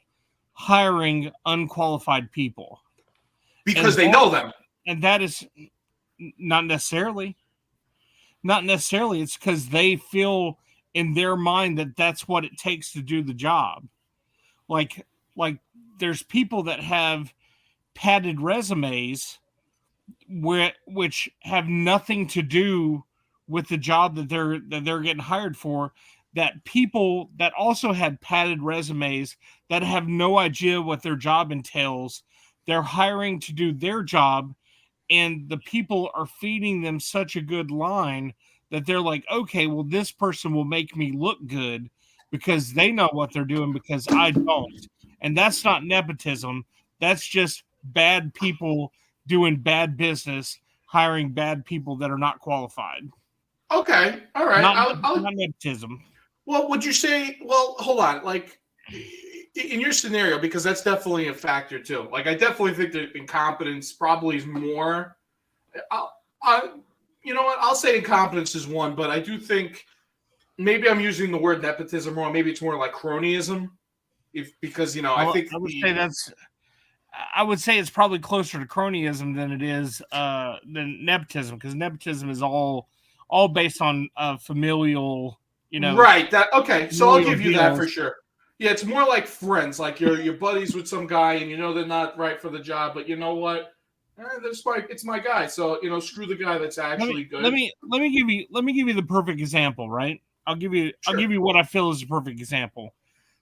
hiring unqualified people because they know them. And that is not necessarily. It's because they feel in their mind that that's what it takes to do the job. Like there's people that have padded resumes which have nothing to do with the job that they're getting hired for, that people that also had padded resumes that have no idea what their job entails, they're hiring to do their job, and the people are feeding them such a good line that they're like, okay, well, this person will make me look good because they know what they're doing because I don't. And that's not nepotism. That's just bad people doing bad business, hiring bad people that are not qualified. Okay. All right. Not nepotism. Well, would you say, well, hold on. Like, in your scenario, because that's definitely a factor too. Like, I definitely think that incompetence probably is more. You know what? I'll say incompetence is one, but I do think maybe I'm using the word nepotism wrong. Maybe it's more like cronyism. Because I think I would say it's probably closer to cronyism than it is than nepotism, because nepotism is all based on familial, Right. That okay. So I'll give you that for sure. Yeah, it's more like friends, like you're buddies with some guy, and they're not right for the job, but you know what? It's my guy. So screw the guy that's actually good. Let me give you the perfect example, right? I'll give you what I feel is a perfect example.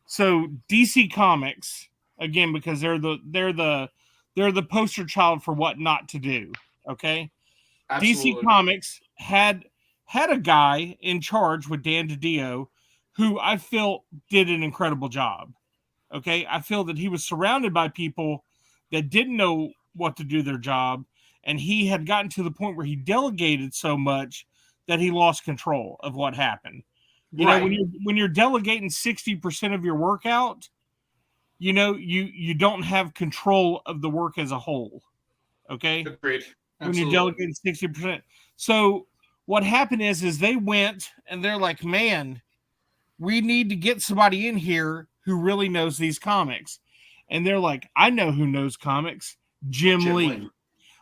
So DC Comics, again, because they're the poster child for what not to do. Okay, Absolutely. DC Comics had a guy in charge with Dan DiDio, who I feel did an incredible job. Okay, I feel that he was surrounded by people that didn't know what to do their job, and he had gotten to the point where he delegated so much that he lost control of what happened. You know, when you're delegating 60% of your work out, you don't have control of the work as a whole. Okay? Agreed. When you're delegating 60%. So what happened is they went and they're like, man, we need to get somebody in here who really knows these comics. And they're like, I know who knows comics. Jim Lee.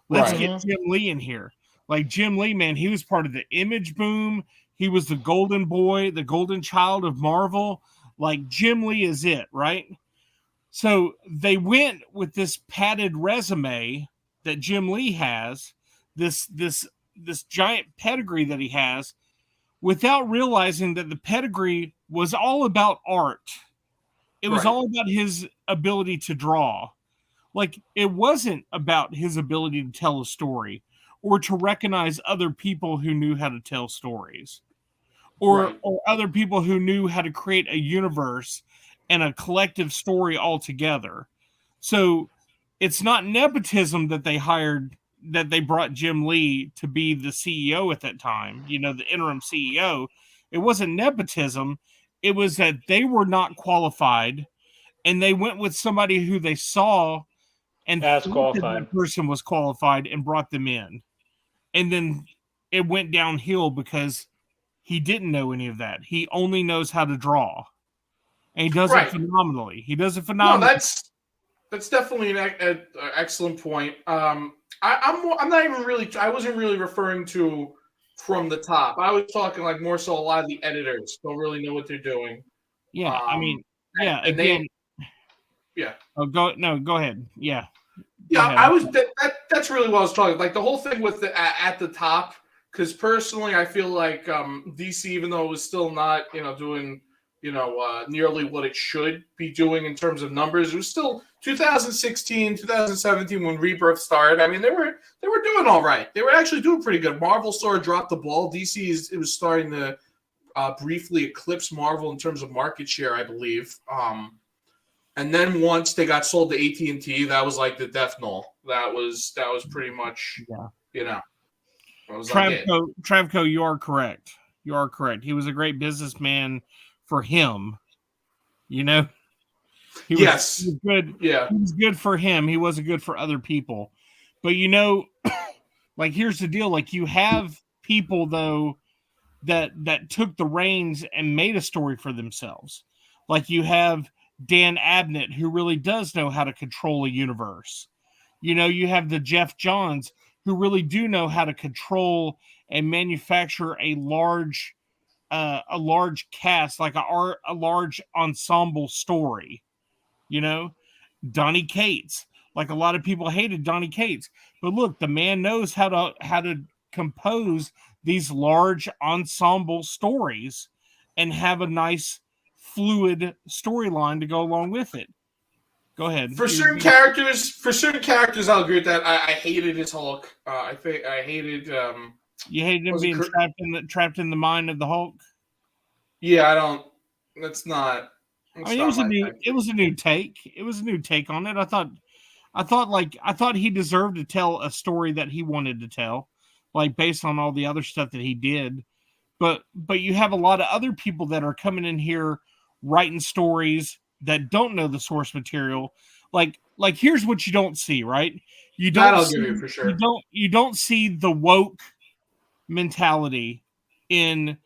Let's get Jim Lee in here. Like Jim Lee, man, he was part of the Image boom. He was the golden boy, the golden child of Marvel. Like Jim Lee is it, right? So they went with this padded resume that Jim Lee has, this giant pedigree that he has, without realizing that the pedigree was all about art. It was all about his ability to draw. Like, it wasn't about his ability to tell a story or to recognize other people who knew how to tell stories or other people who knew how to create a universe and a collective story altogether. So it's not nepotism that they brought Jim Lee to be the CEO at that time, the interim CEO. It wasn't nepotism. It was that they were not qualified, and they went with somebody who they saw and as qualified. That person was qualified and brought them in. And then it went downhill because he didn't know any of that. He only knows how to draw, and he does Right. it phenomenally. He does it No, phenomenally. that's definitely an excellent point. I'm not even really. I wasn't really referring to from the top. I was talking like more so a lot of the editors don't really know what they're doing. Yeah, I mean, yeah. and Again, yeah. Oh, go ahead. Yeah. Yeah, ahead. I was. That's really what I was talking. Like the whole thing with the at the top. Because personally, I feel like DC, even though it was still not, doing, nearly what it should be doing in terms of numbers, it was still 2016, 2017 when Rebirth started. I mean, they were doing all right. They were actually doing pretty good. Marvel sort of dropped the ball. DC it was starting to briefly eclipse Marvel in terms of market share, I believe. And then once they got sold to AT&T, that was like the death knell. That was pretty much, Travco, you are correct. You are correct. He was a great businessman for him. He was good. Yeah. He was good for him. He wasn't good for other people. But like here's the deal. Like you have people though that took the reins and made a story for themselves. Like you have Dan Abnett, who really does know how to control a universe. You have the Jeff Johns, who really do know how to control and manufacture a large cast, like a large ensemble story. Donny Cates. Like a lot of people hated Donny Cates, but look, the man knows how to compose these large ensemble stories and have a nice fluid storyline to go along with it. Go ahead. For certain characters, I'll agree with that. I hated his Hulk. I hated. You hated him being trapped in the mind of the Hulk. Yeah, I don't. That's not. It was a new take. It was a new take on it. I thought he deserved to tell a story that he wanted to tell, like based on all the other stuff that he did. But you have a lot of other people that are coming in here writing stories that don't know the source material. Like here's what you don't see, right? You don't give you for sure. You don't see the woke mentality in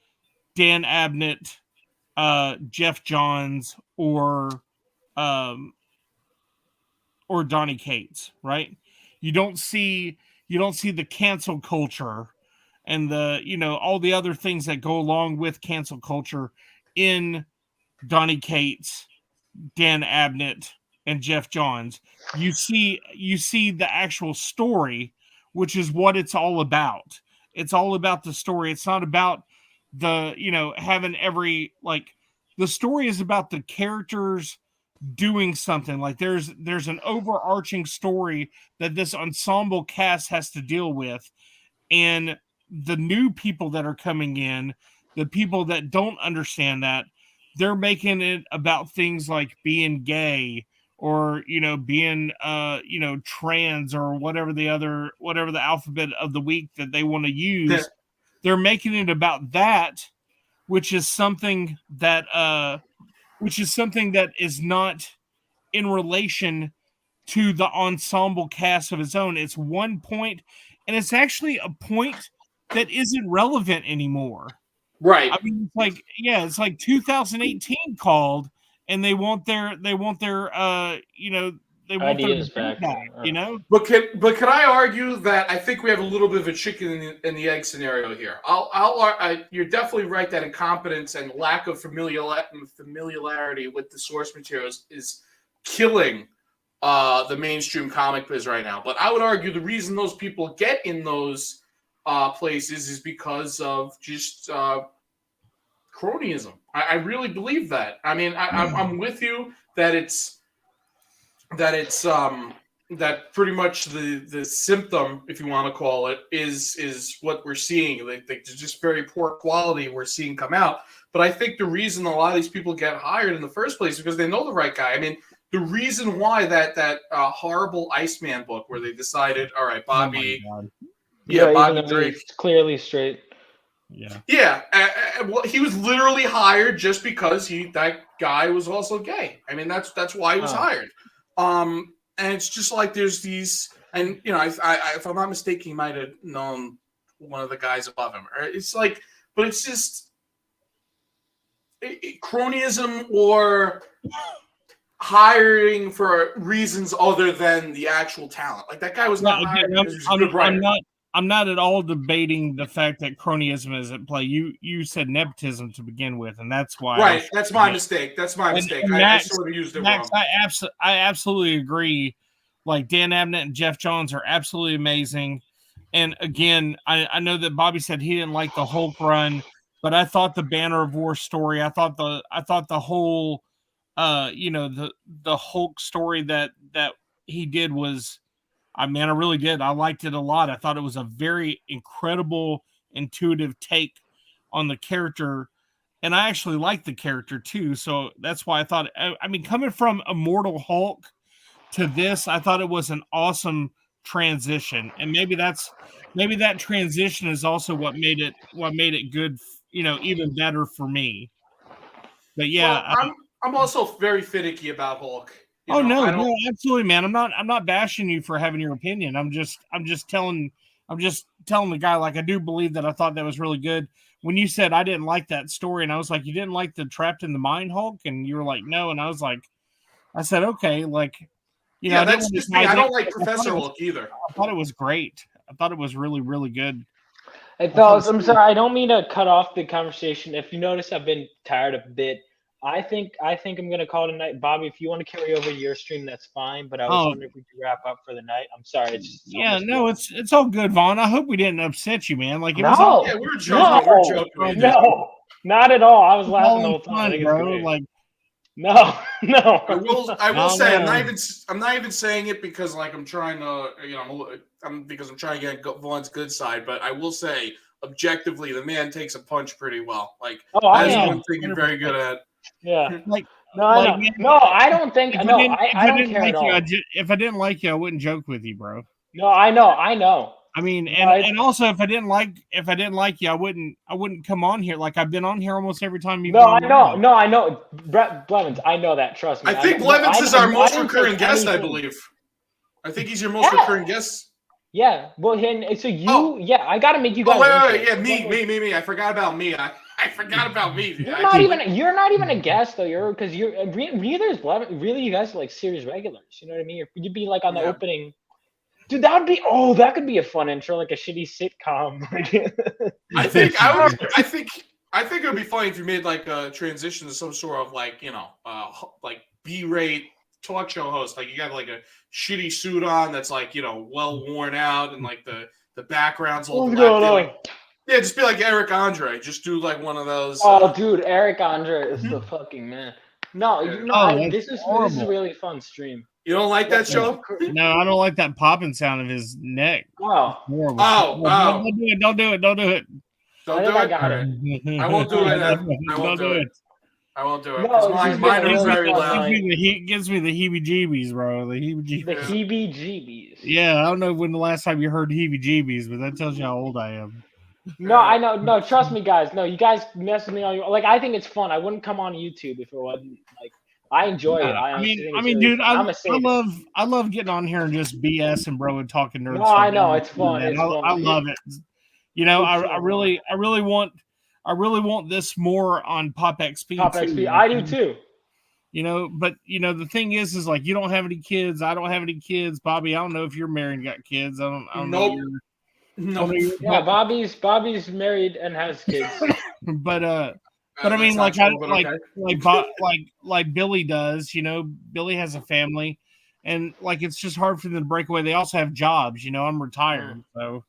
Dan Abnett, Jeff Johns, or Donny Cates, right? You don't see the cancel culture and the all the other things that go along with cancel culture in Donny Cates, Dan Abnett, and Jeff Johns. You see the actual story, which is what it's all about. It's all about the story. It's not about the having every the story is about the characters doing something. Like there's an overarching story that this ensemble cast has to deal with, and the new people that are coming in, the people that don't understand that, they're making it about things like being gay or being trans or whatever the alphabet of the week that they want to use. Yeah. They're making it about that, which is something that is not in relation to the ensemble cast of its own. It's one point, and it's actually a point that isn't relevant anymore. Right. I mean, it's like 2018 called, and they want their ideas back. But can I argue that I think we have a little bit of a chicken in the egg scenario here? You're definitely right that incompetence and lack of familiarity with the source materials is killing the mainstream comic biz right now. But I would argue the reason those people get in those places is because of just cronyism. I really believe that. I mean, I'm with you that that pretty much the symptom, if you want to call it, is what we're seeing. There's just very poor quality we're seeing come out. But I think the reason a lot of these people get hired in the first place is because they know the right guy. I mean, the reason why that horrible Iceman book where they decided, all right, Bobby. Bobby Drake, clearly straight. Yeah. Well, he was literally hired just because that guy was also gay. I mean, that's why he was hired. And it's just like there's these, and if I'm not mistaken, he might have known one of the guys above him. It's like, but it's just cronyism or hiring for reasons other than the actual talent. Like that guy was not hired because he was a good writer. I'm not at all debating the fact that cronyism is at play. You said nepotism to begin with, and that's why. Right, that's my mistake. That's my mistake. I sort of used it Max, wrong. I absolutely agree. Like Dan Abnett and Jeff Johns are absolutely amazing. And again, I know that Bobby said he didn't like the Hulk run, but I thought the Banner of War story, I thought the whole the Hulk story that he did was, I really did. I liked it a lot. I thought it was a very incredible, intuitive take on the character. And I actually liked the character too. So that's why I thought, coming from Immortal Hulk to this, I thought it was an awesome transition. And maybe that transition is also what made it good, even better for me. But yeah, well, I'm also very finicky about Hulk. No, absolutely, man. I'm not bashing you for having your opinion. I'm just telling the guy, like, I do believe that I thought that was really good. When you said I didn't like that story, and I was like, you didn't like the Trapped in the Mind Hulk, and you were like, no, and I said, okay, like, that's just me. I don't like Professor Hulk either. I thought it was great. I thought it was really, really good. Hey, fellas, I'm sorry. I don't mean to cut off the conversation. If you notice, I've been tired a bit. I think I'm gonna call it a night. Bobby, if you want to carry over your stream, that's fine. But I was wondering if we could wrap up for the night. I'm sorry. It's all good, Vaughn. I hope we didn't upset you, man. Like, we're joking. We're joking. No, not at all. I was laughing the whole time, bro. Like, no. I will say I'm not even saying it because like I'm trying to I'm trying to get Vaughn's good side, but I will say objectively the man takes a punch pretty well. Like that's one thing you're very good at. Yeah. Like no, I don't think. I don't care at all. If I didn't like you, I wouldn't joke with you, bro. No, I know. I mean, and also if I didn't like you, I wouldn't come on here. Like I've been on here almost every time you've I know. Brett Blevins, I know that. Trust me. I think Blevins is our most recurring guest, I believe. I think he's your most recurring guest. Yeah. Well, so you, I got to make you guys. Wait. Yeah, me. I forgot about me. I forgot about me. You're not even a guest though. Because neither is Blevins. Really, you guys are like series regulars. You know what I mean? You'd be like on the opening. Dude, that could be a fun intro, like a shitty sitcom. I think it would be funny if you made like a transition to some sort of like like B-rate talk show host. Like you got like a shitty suit on that's like well worn out and like the background's all black. Yeah, just be like Eric Andre. Just do like one of those. Oh, dude, Eric Andre is the fucking man. No, this is a really fun stream. You don't like that show? No, I don't like that popping sound of his neck. Wow. Don't do it. Don't do it. I got it. I won't do it. I won't do it. I won't do it. No, mine is very loud. It gives me the heebie-jeebies, bro. The heebie-jeebies. The heebie-jeebies. Yeah, I don't know when the last time you heard heebie-jeebies, but that tells you how old I am. No, I know. No, trust me, guys. No, you guys mess with me all like. I think it's fun. I wouldn't come on YouTube if it wasn't like. I enjoy it. I mean, dude, I love getting on here and just BS and bro and talking nerds. No, I know it's fun. I love it. I really want this more on Pop XP. Pop XP, I do too. But the thing is like you don't have any kids. I don't have any kids. Bobby, I don't know if you're married and got kids. I don't know. No. Yeah, Bobby's married and has kids. But I mean, like Billy does. Billy has a family, and like it's just hard for them to break away. They also have jobs. I'm retired, so.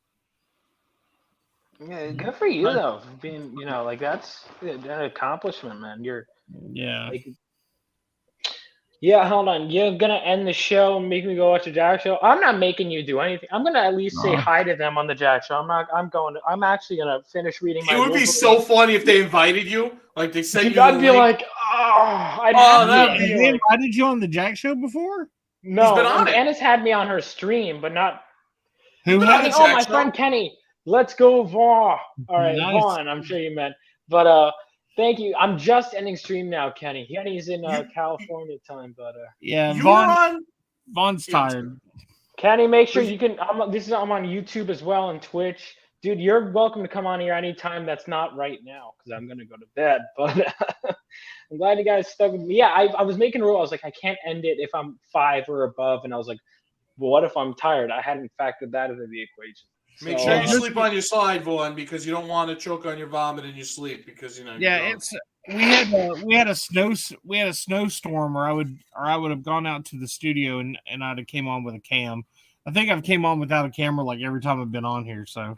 Yeah, good for you though. Being, like that's an accomplishment, man. Yeah, hold on. You're gonna end the show and make me go watch the Jack Show? I'm not making you do anything. I'm gonna at least say hi to them on the Jack Show. I'm actually gonna finish reading my. It would be so funny if they invited you. Like they said you. I'd be like, have they invited you on the Jack Show before? No, Anna's had me on her stream, but not. Who? My friend Kenny. Let's go, Vaughn. All right, nice. Vaughn. I'm sure you meant, but thank you. I'm just ending stream now, Kenny. Kenny's in California time, but yeah, Vaughn's tired. Kenny, make sure you can. I'm on YouTube as well and Twitch. Dude, you're welcome to come on here anytime that's not right now because I'm going to go to bed. But I'm glad you guys stuck with me. Yeah, I was making a rule. I was like, I can't end it if I'm 5 or above. And I was like, well, what if I'm tired? I hadn't factored that into the equation. Make So, sure you sleep on your side, Vaughn, because you don't want to choke on your vomit in your sleep because Yeah, we had a snowstorm, or I would have gone out to the studio and I'd have came on with a cam. I think I've came on without a camera like every time I've been on here. So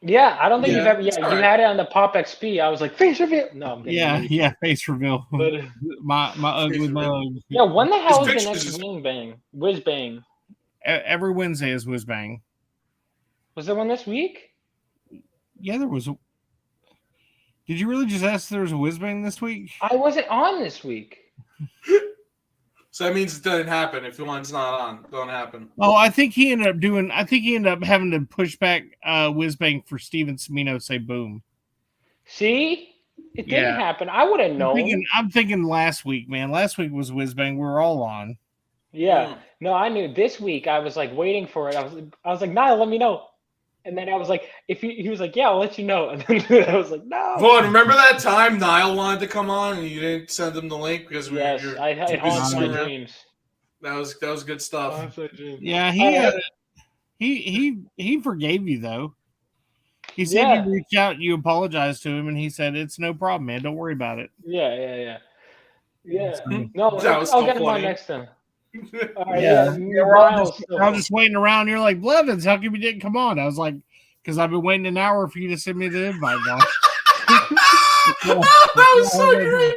yeah, I don't think you've ever. it's Yeah, all you right. had it on the Pop XP. I was like, face reveal. No, I'm kidding. yeah, face reveal. But my ugly mug. yeah, when the hell is the pictures next is- Wing Bang? Whiz Bang. Every Wednesday is Whiz Bang. Was there one this week? Yeah, there was. Did you really just ask if there was a Whiz Bang this week? I wasn't on this week. So that means it doesn't happen. If one's not on, it don't happen. Oh, I think he ended up having to push back Whiz Bang for Steven Semino say boom. See, it didn't Yeah. happen. I would have known. I'm thinking last week, man. Last week was Whiz Bang. We were all on. Yeah. No, I knew this week. I was like waiting for it. I was like, Niall, let me know. And then I was like, he was like, yeah, I'll let you know. And then I was like, no. Vaughn, remember that time Niall wanted to come on and you didn't send him the link because Yes, I had too busy haunts my screwing around? dreams. That was good stuff. Haunts my dreams. Yeah, he forgave you though. He said Yeah. you reached out, you apologized to him, and he said it's no problem, man. Don't worry about it. Yeah. So- No, That was I'll so get him on funny. next time. All right, Yeah, yeah. we're all Niles, just waiting around. You're like, Blevins, how come you didn't come on? I was like, because I've been waiting an hour for you to send me the invite. Now. That was so great.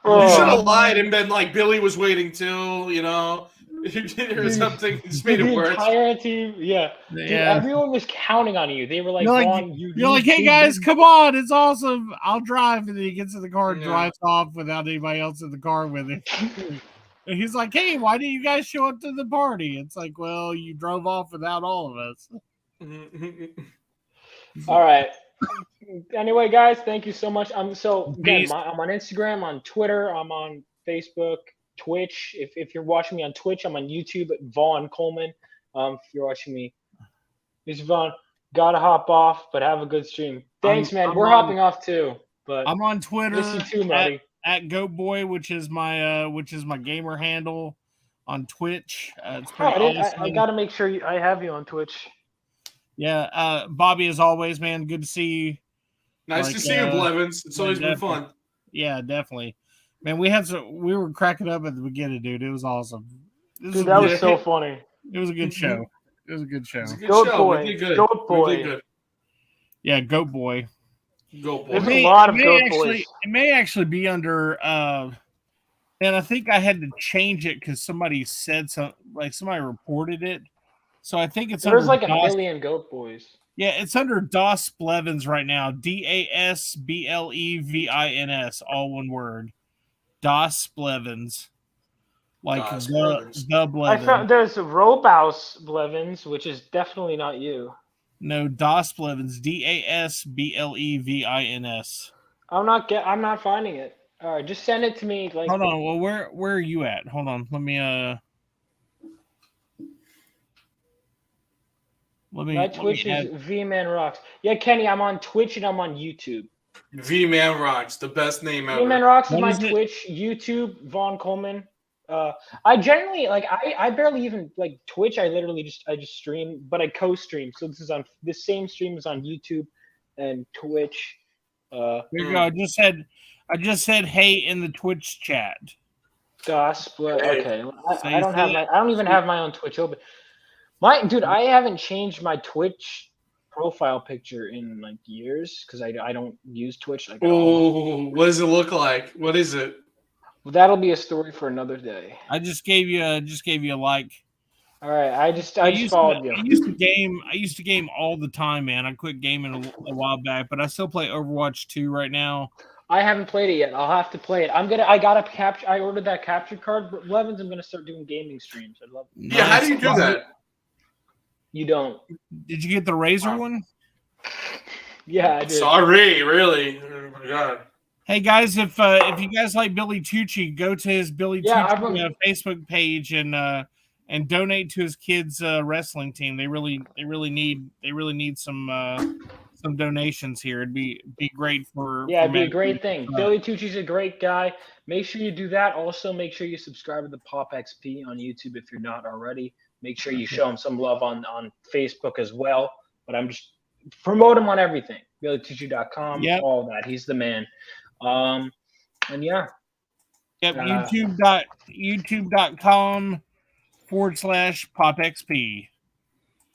Oh. You should have lied and been like Billy was waiting too, or something. Just made it the worse. entire team, yeah. Dude, Yeah. everyone was counting on you. They were like, You're like- Vaughn, You're like, hey guys, come on, it's awesome. I'll drive. And then he gets in the car and Yeah. drives off without anybody else in the car with him. And he's like, hey, why didn't you guys show up to the party? It's like, well, you drove off without all of us. All right. Anyway, guys, thank you so much. I'm Peace. I'm on Instagram, on Twitter, I'm on Facebook, Twitch. If you're watching me on Twitch, I'm on YouTube at Vaughn Coleman. If you're watching me, Mr. Vaughn, gotta hop off, but have a good stream. Thanks, man. I'm We're on- hopping off too, but I'm on Twitter miss you too, Marty. at Goatboy, which is my gamer handle on Twitch. It's pretty I awesome. gotta make sure I have you on Twitch. Yeah, Bobby, as always, man, good to see you. Nice Like, to see you, Blevins. It's always been definitely. fun. Yeah, definitely. Man, we were cracking up at the beginning, dude. It was awesome. Dude, that was so funny. It was a good show. It was a good show. It's a good Goat show. boy. We did good. Goat We boy. did good. Yeah, Goat Boy. Goat boy. There's a lot of may Goat actually, boys. It may actually be under and I think I had to change it because somebody said somebody reported it. So I think it's There's under like a DOS. million Goat boys. Yeah, it's under DOS Blevins right now. DASBLEVINS, all one word. DOS Blevins. Like DOS the Blevins. the I Blevins. found there's Robaus Blevins, which is definitely not you. No, DOS Blevins. DASBLEVINS. I'm not finding it. All right, just send it to me. Like, Hold on. Well, where are you at? Hold on. Let me. my Twitch is VMan Rocks. Yeah, Kenny, I'm on Twitch and I'm on YouTube. V-Man Rocks, the best name ever. VMan Rocks is What my is it? Twitch, YouTube, Vaughn Coleman. I generally I barely even like Twitch. I just stream, but I co-stream. So this same stream is on YouTube and Twitch. Here you go. I just said hey in the Twitch chat. DOS, but Hey. okay. So I you don't have see- I don't even have my own Twitch open. Dude, I haven't changed my Twitch profile picture in like years because I don't use Twitch like at all. Oh, what does it look like? What is it? That'll be a story for another day. I just gave you a like. All right, I just used followed to, you. I used to game all the time, man. I quit gaming a while back, but I still play Overwatch 2 right now. I haven't played it yet. I'll have to play it. I ordered that capture card, but Levins, I'm gonna start doing gaming streams. I'd love it. Yeah, how do you do that? You don't. Did you get the Razer one? Yeah, I did. Sorry, really. Oh my god. Hey guys, if you guys like Billy Tucci, go to his Billy Yeah, Tucci I've been- Facebook page and and donate to his kids' wrestling team. They really need some donations here. It'd be great for it'd be a Matt. great thing. Billy Tucci's a great guy. Make sure you do that. Also, make sure you subscribe to the Pop XP on YouTube if you're not already. Make sure you show him some love on Facebook as well. But I'm just promote him on everything. BillyTucci.com, all that. He's the man. And yeah. Yep, YouTube.com/PopXP.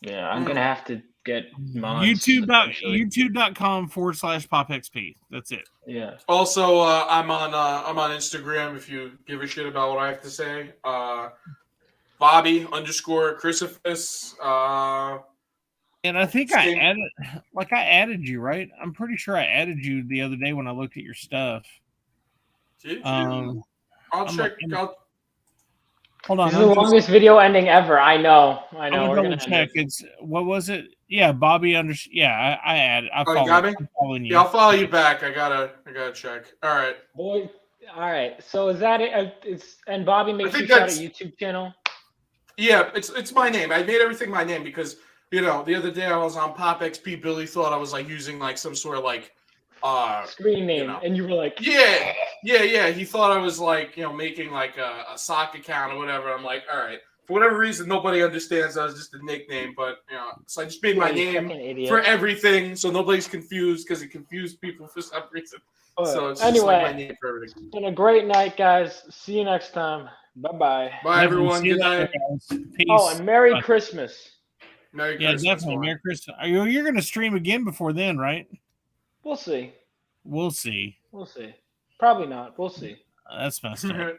Yeah, I'm gonna have to get mine. YouTube.com/PopXP. That's it. Yeah. Also, I'm on Instagram if you give a shit about what I have to say. Bobby_Crucifix. And I think I added you, right? I'm pretty sure I added you the other day when I looked at your stuff. Did you? I'll check. Hold on. This is the longest video ending ever. I know. I'm gonna check. It's what was it? Yeah, Bobby I added. You got me? You. Yeah, I'll follow you back. I gotta check. All right. Boy. All right. So is that it? And Bobby makes you shout a YouTube channel. Yeah, it's my name. I made everything my name because the other day I was on Pop XP. Billy thought I was like using like some sort of like screen name, and you were like, yeah. He thought I was like making like a sock account or whatever. I'm like, all right. For whatever reason, nobody understands that was just a nickname, but so I just made my name for everything, so nobody's confused because it confused people for some reason. So it's just like my name for everything. It's been a great night, guys. See you next time. Bye. Bye, everyone. Good night. Peace. Oh, and Merry Christmas. Merry Christmas. Yeah, definitely. Merry Christmas. You're going to stream again before then, right? We'll see. We'll see. Probably not. We'll see. That's messed up.